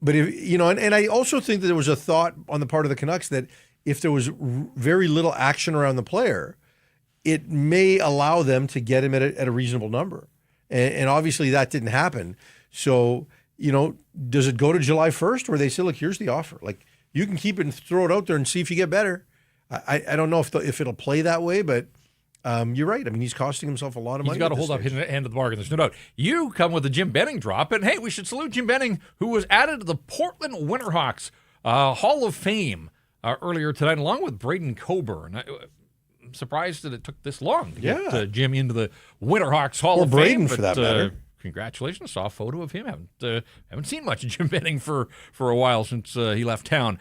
but if, and I also think that there was a thought on the part of the Canucks that if there was very little action around the player, it may allow them to get him at a reasonable number. And obviously that didn't happen. So, does it go to July 1st where they say, look, here's the offer. Like, you can keep it and throw it out there and see if you get better. I don't know if it'll play that way, but you're right. I mean, he's costing himself a lot of money. He's got to hold up his end of the bargain. There's no doubt. You come with the Jim Benning drop, and hey, we should salute Jim Benning, who was added to the Portland Winterhawks Hall of Fame earlier tonight, along with Braden Coburn. I'm surprised that it took this long to get Jim into the Winterhawks Hall of Fame. Or Braden, for that matter. Congratulations. Saw a photo of him. Haven't seen much of Jim Benning for a while since he left town.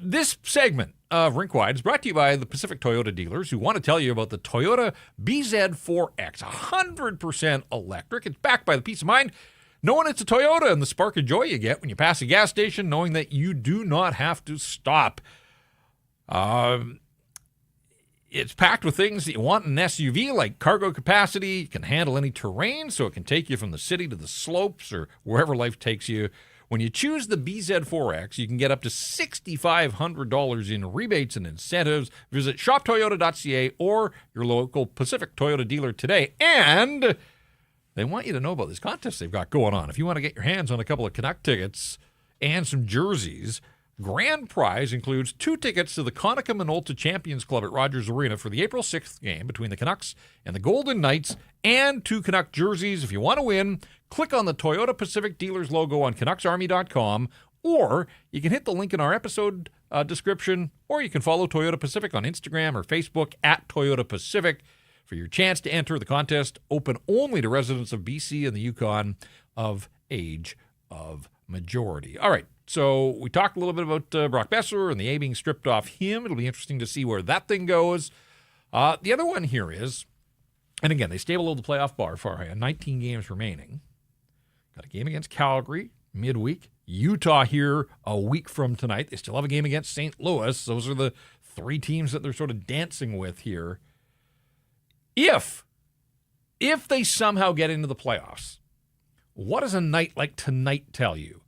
This segment of Rink Wide is brought to you by the Pacific Toyota dealers, who want to tell you about the Toyota BZ4X, 100% electric. It's backed by the peace of mind knowing it's a Toyota and the spark of joy you get when you pass a gas station, knowing that you do not have to stop. It's packed with things that you want in an SUV, like cargo capacity. It can handle any terrain, so it can take you from the city to the slopes or wherever life takes you. When you choose the BZ4X, you can get up to $6,500 in rebates and incentives. Visit shoptoyota.ca or your local Pacific Toyota dealer today. And they want you to know about this contest they've got going on. If you want to get your hands on a couple of Canuck tickets and some jerseys, grand prize includes 2 tickets to the Konica Minolta Champions Club at Rogers Arena for the April 6th game between the Canucks and the Golden Knights, and 2 Canuck jerseys. If you want to win, click on the Toyota Pacific Dealers logo on CanucksArmy.com, or you can hit the link in our episode description, or you can follow Toyota Pacific on Instagram or Facebook at Toyota Pacific for your chance to enter the contest, open only to residents of BC and the Yukon of age of majority. All right. So we talked a little bit about Brock Besser and the A being stripped off him. It'll be interesting to see where that thing goes. The other one here is, and again, they stay below the playoff bar for 19 games remaining. Got a game against Calgary midweek. Utah here a week from tonight. They still have a game against St. Louis. Those are the 3 teams that they're sort of dancing with here. If If they somehow get into the playoffs, what does a night like tonight tell you?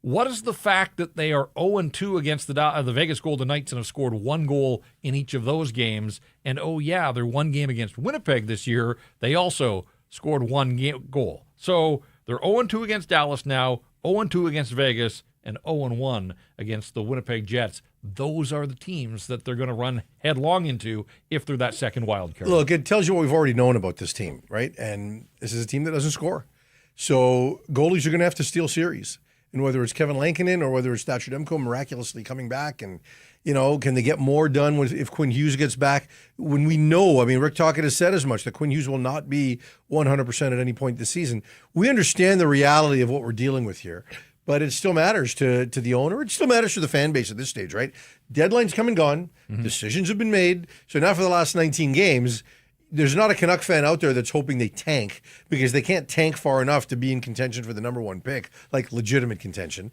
What is the fact that they are 0-2 against the Vegas Golden Knights and have scored 1 goal in each of those games? And, oh, yeah, their 1 game against Winnipeg this year, they also scored 1 goal. So they're 0-2 against Dallas now, 0-2 against Vegas, and 0-1 against the Winnipeg Jets. Those are the teams that they're going to run headlong into if they're that second wild card. Look, it tells you what we've already known about this team, right? And this is a team that doesn't score. So goalies are going to have to steal series. And whether it's Kevin Lankinen or whether it's Thatcher Demko miraculously coming back, and, can they get more done if Quinn Hughes gets back? When we know, Rick Tocchet has said as much, that Quinn Hughes will not be 100% at any point this season. We understand the reality of what we're dealing with here, but it still matters to the owner. It still matters to the fan base at this stage, right? Deadline's come and gone. Mm-hmm. Decisions have been made. So now for the last 19 games, there's not a Canuck fan out there that's hoping they tank, because they can't tank far enough to be in contention for the number 1 pick, like legitimate contention.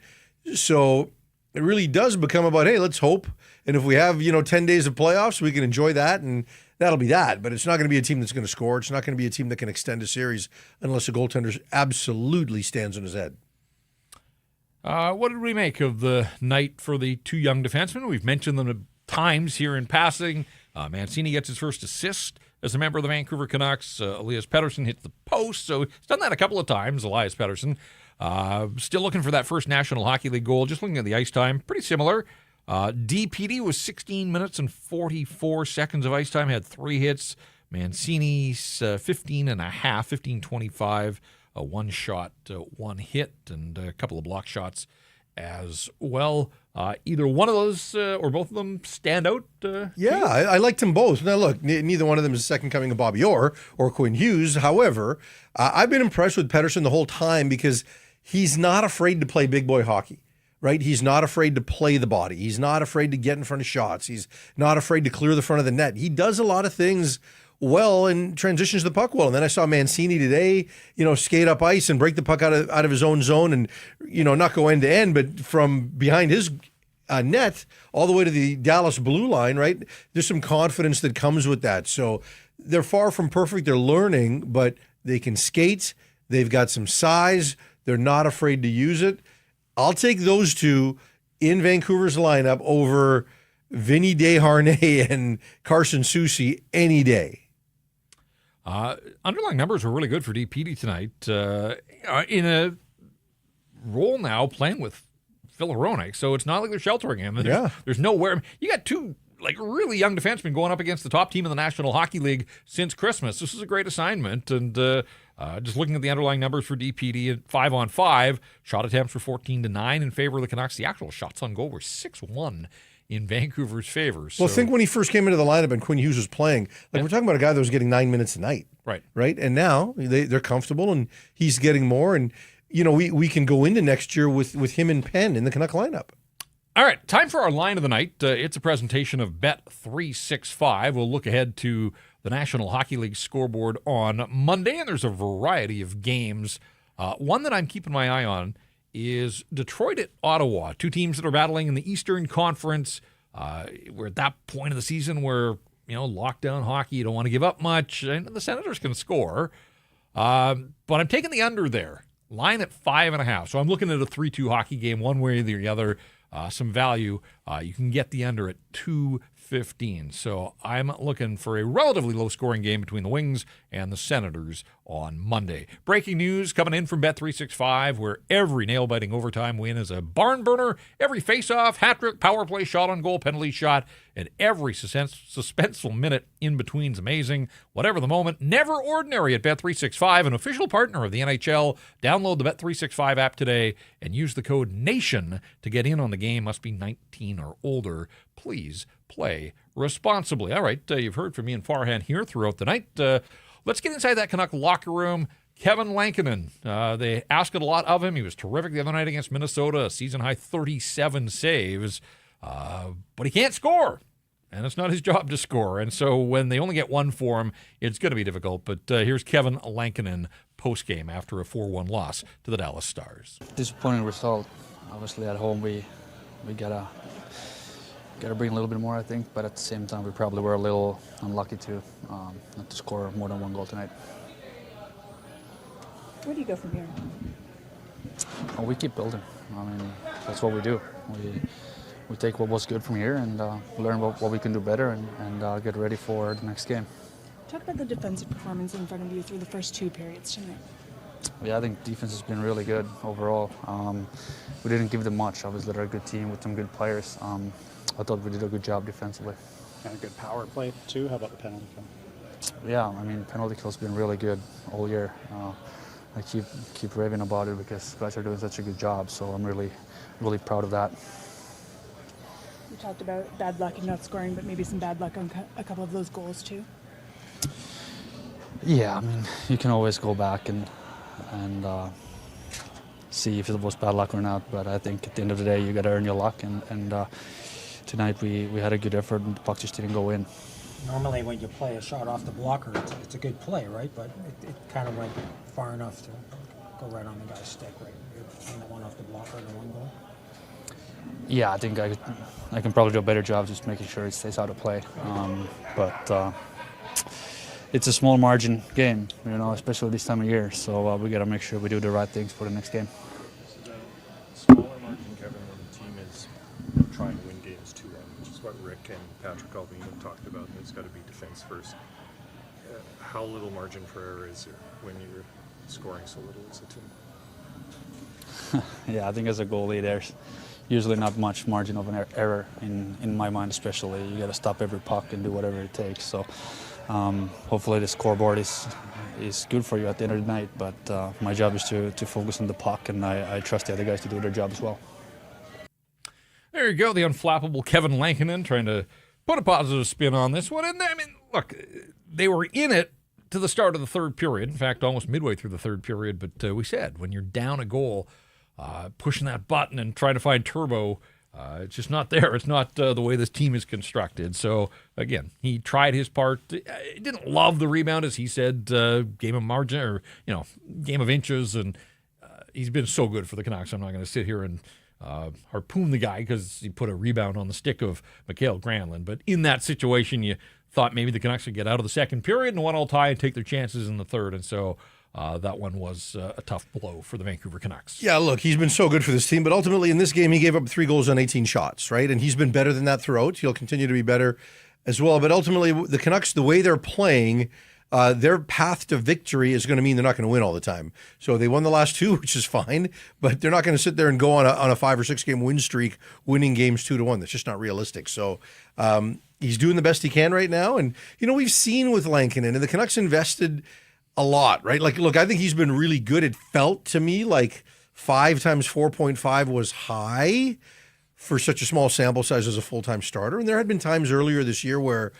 So it really does become about, hey, let's hope. And if we have, 10 days of playoffs, we can enjoy that, and that'll be that. But it's not going to be a team that's going to score. It's not going to be a team that can extend a series unless a goaltender absolutely stands on his head. What did we make of the night for the 2 young defensemen? We've mentioned them at times here in passing. Mancini gets his first assist as a member of the Vancouver Canucks. Elias Pettersson hits the post, so he's done that a couple of times, Elias Pettersson. Still looking for that first National Hockey League goal. Just looking at the ice time, pretty similar. DPD was 16 minutes and 44 seconds of ice time, had 3 hits. Mancini's 15.25, 1 shot, 1 hit, and a couple of block shots as well. Either one of those or both of them stand out? I liked them both. Now, look, neither one of them is the second coming of Bobby Orr or Quinn Hughes. However, I've been impressed with Pettersson the whole time because he's not afraid to play big boy hockey, right? He's not afraid to play the body. He's not afraid to get in front of shots. He's not afraid to clear the front of the net. He does a lot of things well and transitions the puck well. And then I saw Mancini today, skate up ice and break the puck out of his own zone and, not go end to end, but from behind his net all the way to the Dallas blue line, right? There's some confidence that comes with that. So they're far from perfect. They're learning, but they can skate. They've got some size. They're not afraid to use it. I'll take those 2 in Vancouver's lineup over Vinny Desharnais and Carson Soucy any day. Underlying numbers were really good for DPD tonight. In a role now playing with Phil Hronek, so it's not like they're sheltering him. There's nowhere. You got 2 really young defensemen going up against the top team in the National Hockey League since Christmas. This is a great assignment, and just looking at the underlying numbers for DPD at 5-on-5, shot attempts were 14-9 in favor of the Canucks. The actual shots on goal were 6-1 in Vancouver's favor. Well, think when he first came into the lineup and Quinn Hughes was playing, we're talking about a guy that was getting 9 minutes a night. Right. And now they're comfortable and he's getting more. And, we can go into next year with him and Penn in the Canuck lineup. All right, time for our line of the night. It's a presentation of Bet365. We'll look ahead to the National Hockey League scoreboard on Monday, and there's a variety of games. One that I'm keeping my eye on is Detroit at Ottawa, 2 teams that are battling in the Eastern Conference. We're at that point of the season where, lockdown hockey, you don't want to give up much, and the Senators can score. But I'm taking the under there, line at 5.5. So I'm looking at a 3-2 hockey game, one way or the other. Some value. You can get the under at 2.15. So I'm looking for a relatively low-scoring game between the Wings and the Senators on Monday. Breaking news coming in from Bet365, where every nail-biting overtime win is a barn burner. Every face-off, hat-trick, power play, shot on goal, penalty shot, and every suspenseful minute in between is amazing. Whatever the moment, never ordinary at Bet365, an official partner of the NHL. Download the Bet365 app today and use the code NATION to get in on the game. Must be 19 or older. Please play responsibly. All right, you've heard from me and Farhan here throughout the night. Let's get inside that Canuck locker room. Kevin Lankinen, they asked it a lot of him. He was terrific the other night against Minnesota, a season-high 37 saves. But he can't score, and it's not his job to score. And so when they only get 1 for him, it's going to be difficult. But here's Kevin Lankinen post-game after a 4-1 loss to the Dallas Stars. Disappointing result. Obviously at home we gotta bring a little bit more, I think. But at the same time, we probably were a little unlucky to not to score more than 1 goal tonight. Where do you go from here? Well, we keep building. I mean, that's what we do. We take what was good from here and learn what we can do better and get ready for the next game. Talk about the defensive performance in front of you through the first 2 periods tonight. Yeah, I think defense has been really good overall. We didn't give them much. Obviously, they're a good team with some good players. I thought we did a good job defensively. And a good power play, too. How about the penalty kill? Yeah, I mean, penalty kill's been really good all year. I keep raving about it because guys are doing such a good job, so I'm really proud of that. You talked about bad luck and not scoring, but maybe some bad luck on a couple of those goals too. Yeah, I mean, you can always go back and see if it was bad luck or not, but I think at the end of the day, you got to earn your luck, and tonight we had a good effort and the puck just didn't go in. Normally when you play a shot off the blocker, it's a good play, right? But it kind of went far enough to go right on the guy's stick, right? On the one off the blocker and the one goal. Yeah, I think I can probably do a better job just making sure it stays out of play. But it's a small margin game, you know, especially this time of year. So we got to make sure we do the right things for the next game. Smaller margin, Kevin, when the team is trying to win games 2-1, which is what Rick and Patrick Alvin have talked about. And it's got to be defense first. How little margin for error is there when you're scoring so little as a team? Yeah, I think as a goalie, there's usually not much margin of an error in my mind, especially. You got to stop every puck and do whatever it takes. So hopefully the scoreboard is good for you at the end of the night. But my job is to focus on the puck, and I trust the other guys to do their job as well. There you go, the unflappable Kevin Lankinen trying to put a positive spin on this one. And I mean, look, they were in it to the start of the third period. In fact, almost midway through the third period. But we said when you're down a goal, pushing that button and trying to find turbo, it's just not there. It's not the way this team is constructed. So, again, he tried his part. He didn't love the rebound, as he said, game of margin or, game of inches. And he's been so good for the Canucks. I'm not going to sit here and harpoon the guy because he put a rebound on the stick of Mikael Granlund. But in that situation, you thought maybe the Canucks would get out of the second period and 1-1 tie and take their chances in the third. And so that one was a tough blow for the Vancouver Canucks. Yeah, look, he's been so good for this team, but ultimately in this game, he gave up 3 goals on 18 shots, right? And he's been better than that throughout. He'll continue to be better as well. But ultimately, the Canucks, the way they're playing, their path to victory is going to mean they're not going to win all the time. So they won the last 2, which is fine, but they're not going to sit there and go on a 5 or 6 game win streak, winning games 2-1. That's just not realistic. So he's doing the best he can right now. And, we've seen with Lankinen, and the Canucks invested a lot, right? Like, look, I think he's been really good. It felt to me like 5 times 4.5 was high for such a small sample size as a full-time starter. And there had been times earlier this year where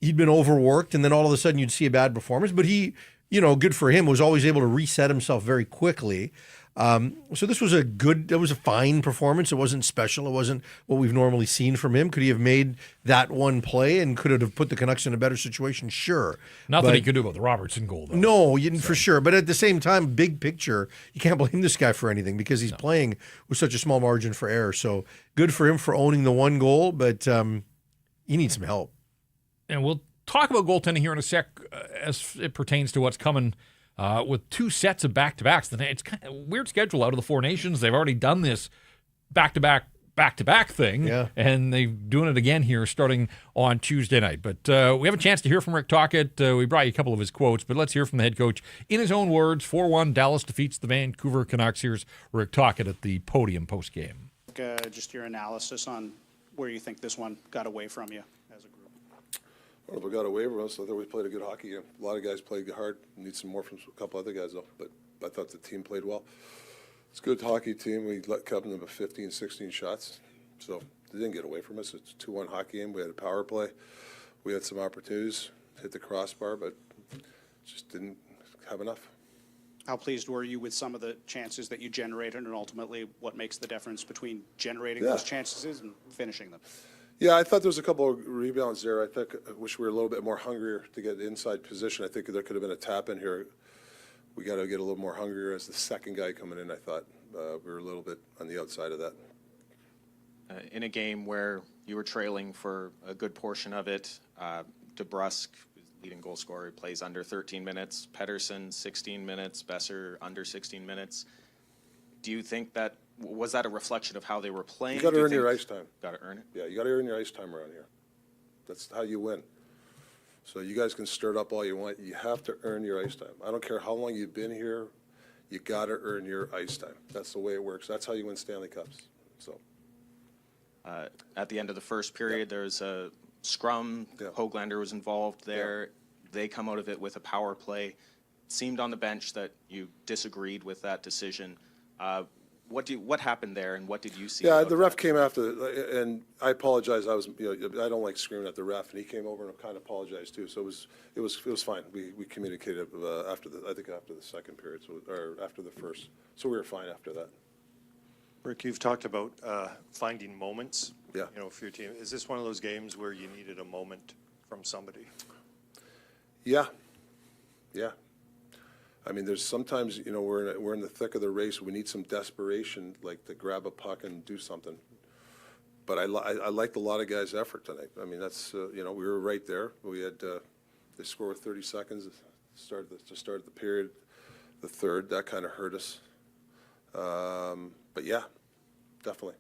he'd been overworked and then all of a sudden you'd see a bad performance. But he, good for him, was always able to reset himself very quickly. So this was it was a fine performance. It wasn't special. It wasn't what we've normally seen from him. Could he have made that one play and could it have put the Canucks in a better situation? Sure. Nothing he could do about the Robertson goal, though. No, for sure. But at the same time, big picture, you can't blame this guy for anything because he's playing with such a small margin for error. So good for him for owning the one goal, but he needs some help. And we'll talk about goaltending here in a sec as it pertains to what's coming with 2 sets of back-to-backs. It's kind of a weird schedule out of the 4 nations. They've already done this back-to-back thing, and they're doing it again here starting on Tuesday night. But we have a chance to hear from Rick Tocchet. We brought you a couple of his quotes, but let's hear from the head coach. In his own words, 4-1, Dallas defeats the Vancouver Canucks. Here's Rick Tocchet at the podium post-game. Just your analysis on where you think this one got away from you as a group. Well, if we got away from us, I thought we played a good hockey game. A lot of guys played hard. Need some more from a couple other guys, though. But I thought the team played well. It's a good hockey team. We let Kevin them 15, 16 shots. So they didn't get away from us. It's a 2-1 hockey game. We had a power play. We had some opportunities, hit the crossbar, but just didn't have enough. How pleased were you with some of the chances that you generated and ultimately what makes the difference between generating those chances and finishing them? Yeah, I thought there was a couple of rebounds there. I wish we were a little bit more hungrier to get the inside position. I think there could have been a tap in here. We got to get a little more hungrier as the second guy coming in. I thought we were a little bit on the outside of that. In a game where you were trailing for a good portion of it, DeBrusk leading goal scorer, plays under 13 minutes. Pettersson, 16 minutes. Besser, under 16 minutes. Do you think that, was that a reflection of how they were playing? You got to earn your ice time. Got to earn it? Yeah, you got to earn your ice time around here. That's how you win. So you guys can stir it up all you want. You have to earn your ice time. I don't care how long you've been here. You got to earn your ice time. That's the way it works. That's how you win Stanley Cups. So at the end of the first period, there's a scrum. Yeah. Höglander was involved there. They come out of it with a power play. It seemed on the bench that you disagreed with that decision. What happened there, and what did you see? yeah, the ref came after, and I apologize. I don't like screaming at the ref, and he came over and kind of apologized too. So it was fine. We communicated after the second period, or after the first. So we were fine after that. Rick, you've talked about finding moments. Yeah. For your team. Is this one of those games where you needed a moment from somebody? Yeah. I mean, there's sometimes, we're in the thick of the race. We need some desperation, like to grab a puck and do something. But I liked a lot of guys' effort tonight. I mean, that's, we were right there. We had, they scored with 30 seconds to start the period, the third. That kind of hurt us. But yeah, definitely.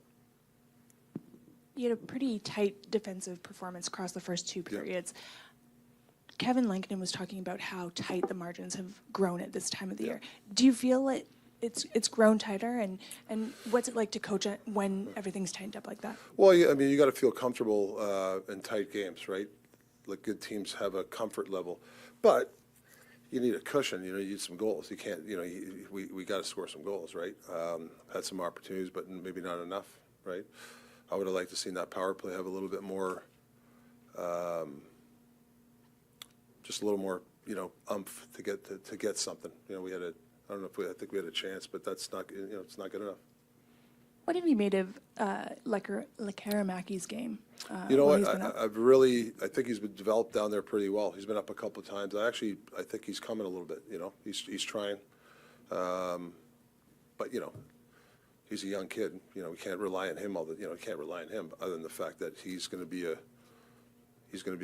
You had a pretty tight defensive performance across the first two periods. Kevin Lankinen was talking about how tight the margins have grown at this time of the year. Do you feel it's grown tighter, and what's it like to coach it when everything's tightened up like that? Well, I mean, you got to feel comfortable in tight games, right? Like good teams have a comfort level, but you need a cushion. You need some goals. You can't. We got to score some goals, right? Had some opportunities, but maybe not enough, right? I would have liked to seen that power play have a little bit more. Just a little more, umph to get something. We had I think we had a chance, but that's not, it's not good enough. What have you made of Lekaramäki's game? You know what? I think he's been developed down there pretty well. He's been up a couple of times. I think he's coming a little bit. He's trying, but he's a young kid. We can't rely on him can't rely on him other than the fact that he's going to be a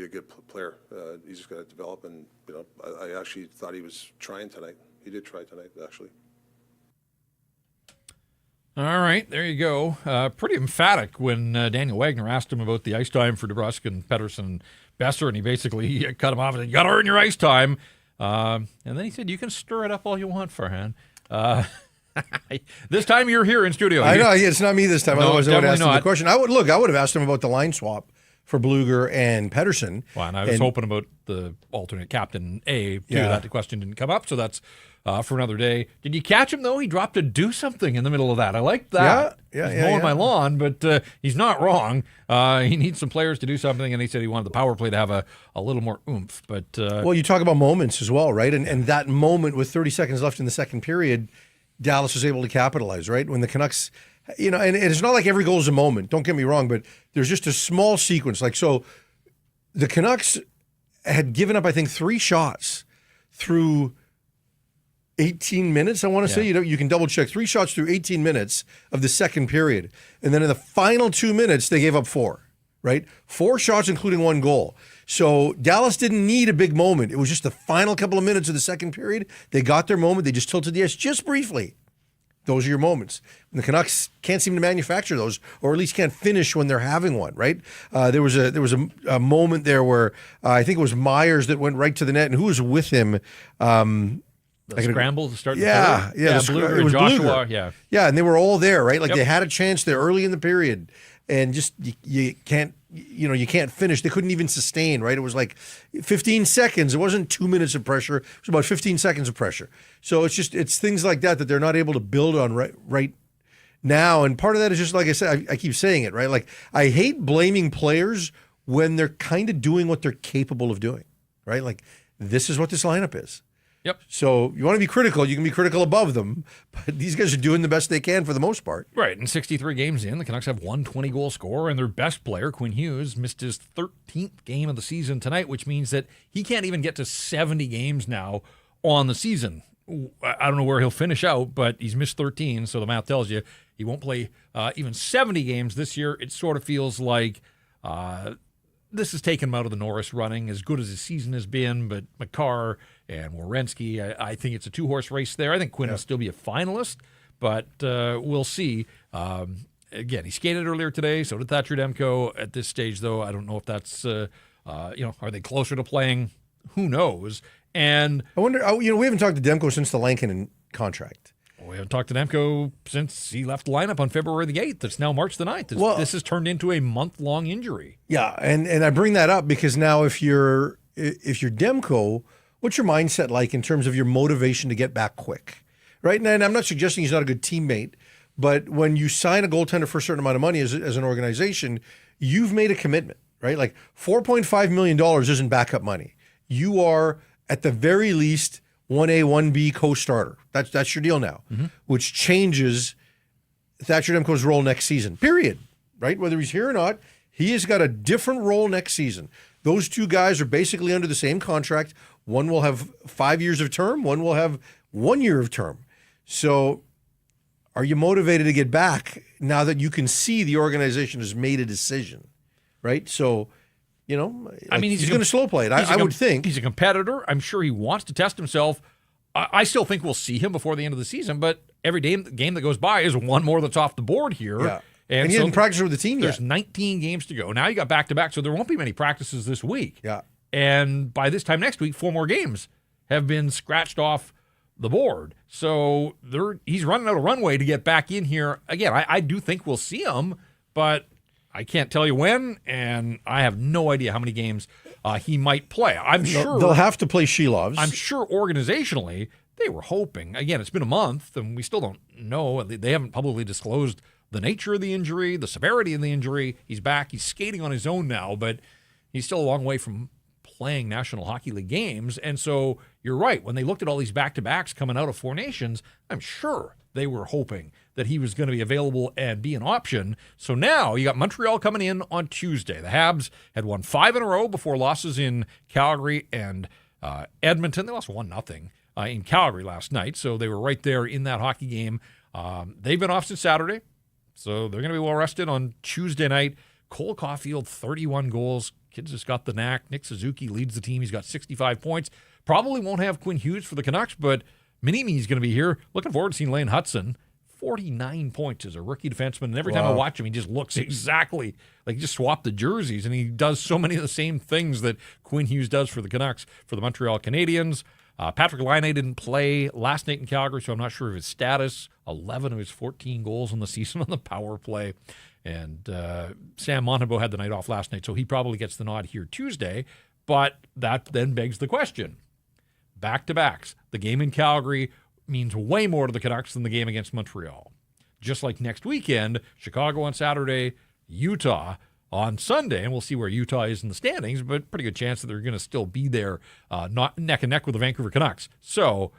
good player. He's just got to develop, and I actually thought he was trying tonight. He did try tonight, actually. All right, there you go. Pretty emphatic when Daniel Wagner asked him about the ice time for DeBrusk and Pettersson and Besser, and he basically cut him off and said, "You got to earn your ice time." And then he said, "You can stir it up all you want, Farhan." This time you're here in studio. I know it's not me this time. No, Otherwise, I would have asked him not. the question. I would have asked him about the line swap for Bluger and Pettersson. Well, and I was hoping about the alternate captain too. That question didn't come up, so that's for another day. Did you catch him, though? He dropped to do something in the middle of that. I like that. He's mowing my lawn, but he's not wrong. He needs some players to do something, and he said he wanted the power play to have a little more oomph. But well, you talk about moments as well, right? And that moment with 30 seconds left in the second period, Dallas was able to capitalize, right? When the Canucks, and it's not like every goal is a moment, don't get me wrong, but there's just a small sequence. So the Canucks had given up, I think, 3 shots through 18 minutes, I want to say. You can double check. 3 shots through 18 minutes of the second period. And then in the final 2 minutes, they gave up 4, right? 4 shots, including 1 goal. So Dallas didn't need a big moment. It was just the final couple of minutes of the second period. They got their moment. They just tilted the ice just briefly. Those are your moments. And the Canucks can't seem to manufacture those, or at least can't finish when they're having one, right? There was a moment there where I think it was Myers that went right to the net, and who was with him? The scramble to start the third? Bluger, it was Joshua, Bluger. Yeah, and they were all there, right? They had a chance there early in the period, and just you can't finish. They couldn't even sustain, right? It was like 15 seconds. It wasn't 2 minutes of pressure. It was about 15 seconds of pressure. So it's things like that they're not able to build on right now. And part of that is just, like I said, I keep saying it, right? Like, I hate blaming players when they're kind of doing what they're capable of doing, right? Like, this is what this lineup is. Yep. So you want to be critical, you can be critical above them, but these guys are doing the best they can for the most part. Right, and 63 games in, the Canucks have one 20-goal scorer, and their best player, Quinn Hughes, missed his 13th game of the season tonight, which means that he can't even get to 70 games now on the season. I don't know where he'll finish out, but he's missed 13, so the math tells you he won't play even 70 games this year. It sort of feels like this has taken him out of the Norris running, as good as his season has been. But Makar and Werenski, I think it's a two-horse race there. I think Quinn will still be a finalist, but we'll see. Again, he skated earlier today, so did Thatcher Demko. At this stage, though, I don't know if that's, are they closer to playing? Who knows? And I wonder, we haven't talked to Demko since the Lankinen contract. We haven't talked to Demko since he left the lineup on February the 8th. It's now March the 9th. This has turned into a month-long injury. Yeah, and I bring that up because now if you're Demko, what's your mindset like in terms of your motivation to get back quick? Right? And I'm not suggesting he's not a good teammate, but when you sign a goaltender for a certain amount of money as an organization, you've made a commitment, right? Like $4.5 million isn't backup money. You are, at the very least, 1A, 1B co-starter. That's your deal now, which changes Thatcher Demko's role next season, period, right? Whether he's here or not, he has got a different role next season. Those two guys are basically under the same contract. One will have 5 years of term, one will have 1 year of term. So are you motivated to get back now that you can see the organization has made a decision, right? So, he's going to slow play it. I would think. He's a competitor. I'm sure he wants to test himself. I still think we'll see him before the end of the season, but every game that goes by is one more that's off the board here. Yeah. And he didn't practice with the team yet. There's 19 games to go. Now you got back-to-back, so there won't be many practices this week. Yeah. And by this time next week, 4 more games have been scratched off the board. So he's running out of runway to get back in here. Again, I do think we'll see him, but I can't tell you when, and I have no idea how many games he might play. I'm sure they'll have to play Shilovs. I'm sure organizationally they were hoping. Again, it's been a month, and we still don't know. They haven't publicly disclosed the nature of the injury, the severity of the injury. He's back. He's skating on his own now, but he's still a long way from playing National Hockey League games. And so you're right. When they looked at all these back-to-backs coming out of Four Nations, I'm sure they were hoping that he was going to be available and be an option. So now you got Montreal coming in on Tuesday. The Habs had won 5 in a row before losses in Calgary and Edmonton. They lost 1-0 in Calgary last night, so they were right there in that hockey game. They've been off since Saturday, so they're going to be well rested on Tuesday night. Cole Caulfield, 31 goals. Kid's just got the knack. Nick Suzuki leads the team. He's got 65 points. Probably won't have Quinn Hughes for the Canucks, but Minimi's going to be here. Looking forward to seeing Lane Hudson. 49 points as a rookie defenseman. And every time I watch him, he just looks exactly like he just swapped the jerseys, and he does so many of the same things that Quinn Hughes does for the Canucks, for the Montreal Canadiens. Patrick Laine didn't play last night in Calgary, so I'm not sure of his status. 11 of his 14 goals on the season on the power play. And Sam Montembeault had the night off last night, so he probably gets the nod here Tuesday. But that then begs the question. Back-to-backs. The game in Calgary means way more to the Canucks than the game against Montreal. Just like next weekend, Chicago on Saturday, Utah on Sunday, and we'll see where Utah is in the standings, but pretty good chance that they're going to still be there, not neck and neck with the Vancouver Canucks. So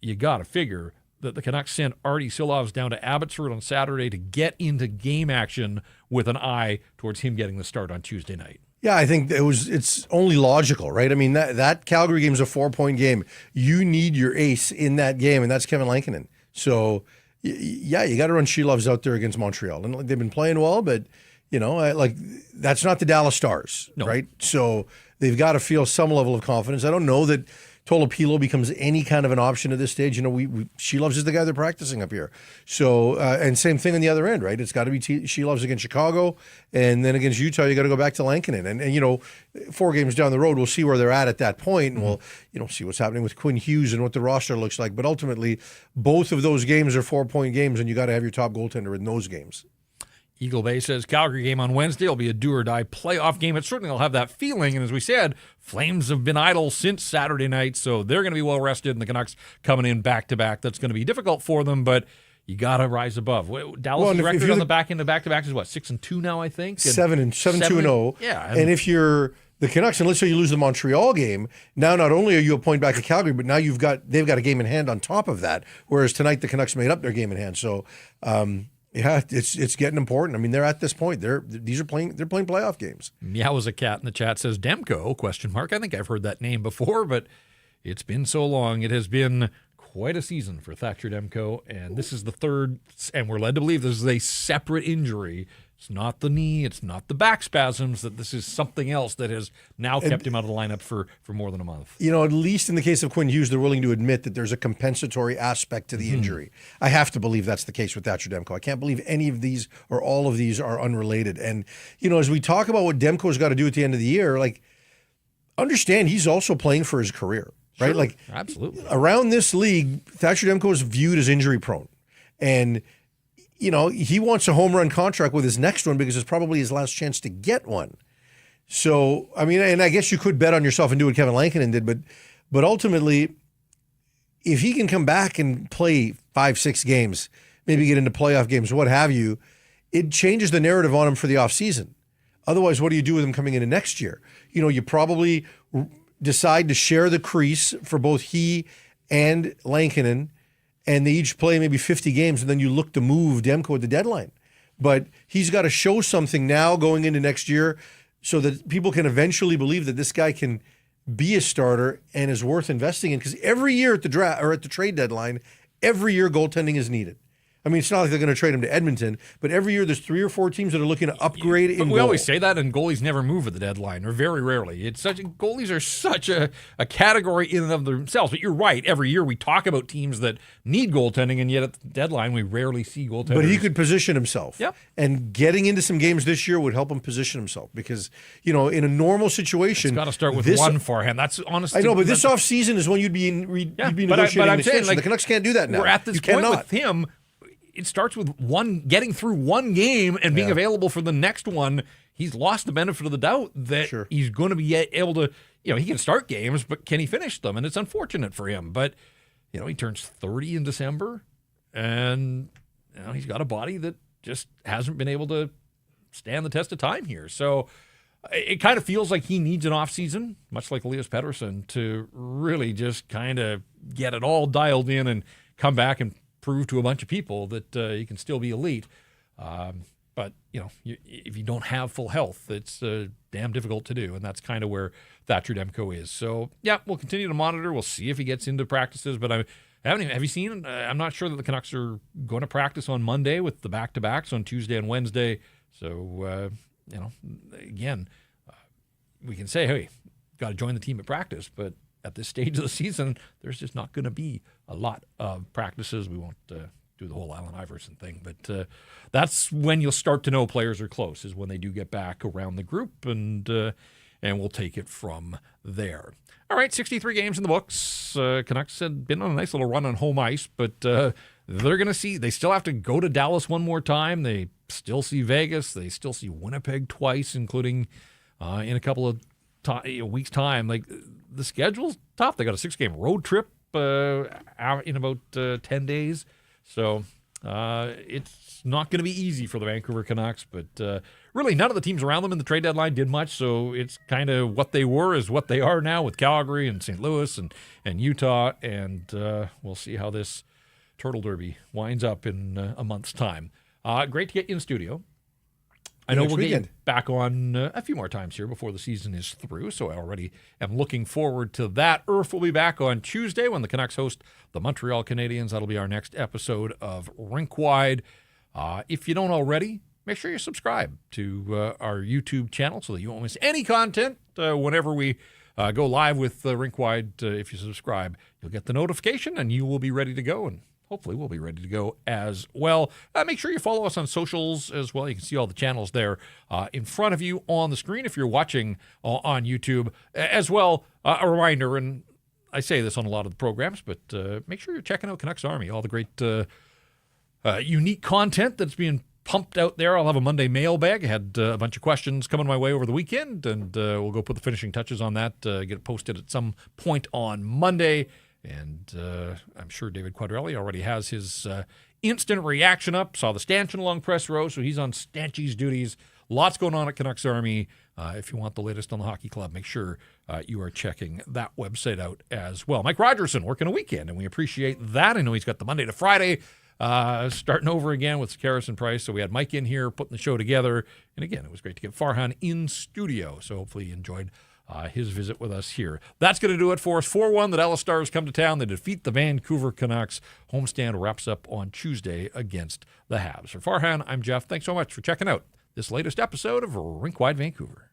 you got to figure that the Canucks sent Artie Silovs down to Abbotsford on Saturday to get into game action with an eye towards him getting the start on Tuesday night. Yeah, I think it's only logical, right? I mean, that Calgary game is a 4-point game. You need your ace in that game, and that's Kevin Lankinen. So, yeah, you got to run Shilovs out there against Montreal. And they've been playing well, but, that's not the Dallas Stars, right? So they've got to feel some level of confidence. I don't know that Tolopilo becomes any kind of an option at this stage. Shilovs is the guy they're practicing up here. So, and same thing on the other end, right? It's got to be Shilovs against Chicago, and then against Utah, you got to go back to Lankinen. And 4 games down the road, we'll see where they're at that point, and we'll, see what's happening with Quinn Hughes and what the roster looks like. But ultimately, both of those games are 4-point games, and you got to have your top goaltender in those games. Eagle Bay says Calgary game on Wednesday will be a do-or-die playoff game. It certainly will have that feeling. And as we said, Flames have been idle since Saturday night, so they're going to be well-rested, and the Canucks coming in back-to-back. That's going to be difficult for them, but you got to rise above. Dallas' record on the back end of back-to-backs is what, 6-2 now, I think? 7-2-0. Yeah. And if you're the Canucks, and let's say you lose the Montreal game, now not only are you a point back at Calgary, but now they've got a game in hand on top of that, whereas tonight the Canucks made up their game in hand. So, yeah, it's getting important. I mean, they're at this point. They're playing playoff games. Meow was a cat in the chat says Demko ? I think I've heard that name before, but it's been so long. It has been quite a season for Thatcher Demko, and this is the third, and we're led to believe this is a separate injury. It's not the knee. It's not the back spasms. That this is something else that has now kept him out of the lineup for more than a month. At least in the case of Quinn Hughes, they're willing to admit that there's a compensatory aspect to the injury. I have to believe that's the case with Thatcher Demko. I can't believe any of these or all of these are unrelated. And, as we talk about what Demko's got to do at the end of the year, understand he's also playing for his career, right? Sure, absolutely. Around this league, Thatcher Demko is viewed as injury prone. And he wants a home run contract with his next one because it's probably his last chance to get one. So, and I guess you could bet on yourself and do what Kevin Lankinen did, but ultimately, if he can come back and play 5-6 games, maybe get into playoff games, what have you, it changes the narrative on him for the offseason. Otherwise, what do you do with him coming into next year? You probably decide to share the crease for both he and Lankinen, and they each play maybe 50 games, and then you look to move Demko at the deadline. But he's got to show something now going into next year so that people can eventually believe that this guy can be a starter and is worth investing in. Because every year at the draft or at the trade deadline, every year goaltending is needed. It's not like they're going to trade him to Edmonton, but every year there's 3 or 4 teams that are looking to upgrade in we always say that, and goalies never move at the deadline, or very rarely. Goalies are such a category in and of themselves. But you're right. Every year we talk about teams that need goaltending, and yet at the deadline we rarely see goaltenders. But he could position himself. Yep. And getting into some games this year would help him position himself because, in a normal situation, it's got to start with one forehand. That's honestly. I know, but this offseason is when you'd be negotiating but I'm the saying, extension. The Canucks can't do that now. We're at this point with him. It starts with getting through one game and being available for the next one. He's lost the benefit of the doubt that he's going to be able to, he can start games, but can he finish them? And it's unfortunate for him. But, he turns 30 in December, and he's got a body that just hasn't been able to stand the test of time here. So it kind of feels like he needs an offseason, much like Elias Pettersson, to really just kind of get it all dialed in and come back and prove to a bunch of people that you can still be elite. But, if you don't have full health, it's damn difficult to do. And that's kind of where Thatcher Demko is. So, we'll continue to monitor. We'll see if he gets into practices. But have you seen? I'm not sure that the Canucks are going to practice on Monday with the back-to-backs on Tuesday and Wednesday. So, again, we can say, hey, got to join the team at practice. But at this stage of the season, there's just not going to be a lot of practices. We won't do the whole Allen Iverson thing, but that's when you'll start to know players are close, is when they do get back around the group, and we'll take it from there. All right, 63 games in the books. Canucks had been on a nice little run on home ice, but they're going to see, they still have to go to Dallas one more time. They still see Vegas. They still see Winnipeg twice, including in a couple of weeks' time. The schedule's tough. They got a 6-game road trip out in about 10 days. So it's not going to be easy for the Vancouver Canucks, but really none of the teams around them in the trade deadline did much. So it's kind of what they were is what they are now with Calgary and St. Louis and Utah. And we'll see how this Turtle Derby winds up in a month's time. Great to get you in studio. I know we'll get you back on a few more times here before the season is through, so I already am looking forward to that. Irf will be back on Tuesday when the Canucks host the Montreal Canadiens. That'll be our next episode of Rink Wide. If you don't already, make sure you subscribe to our YouTube channel so that you won't miss any content whenever we go live with Rink Wide. If you subscribe, you'll get the notification and you will be ready to go, and hopefully we'll be ready to go as well. Make sure you follow us on socials as well. You can see all the channels there in front of you on the screen if you're watching on YouTube. As well, a reminder, and I say this on a lot of the programs, but make sure you're checking out Canucks Army, all the great unique content that's being pumped out there. I'll have a Monday mailbag. I had a bunch of questions coming my way over the weekend, and we'll go put the finishing touches on that, get it posted at some point on Monday. And I'm sure David Quadrelli already has his instant reaction up. Saw the stanchion along press row, so he's on Stanchy's duties. Lots going on at Canucks Army. If you want the latest on the hockey club, make sure you are checking that website out as well. Mike Rogerson working a weekend, and we appreciate that. I know he's got the Monday to Friday starting over again with Sakaris and Price. So we had Mike in here putting the show together. And again, it was great to get Farhan in studio. So hopefully you enjoyed his visit with us here. That's going to do it for us. 4-1, the Dallas Stars come to town. They defeat the Vancouver Canucks. Homestand wraps up on Tuesday against the Habs. For Farhan, I'm Jeff. Thanks so much for checking out this latest episode of Rink Wide Vancouver.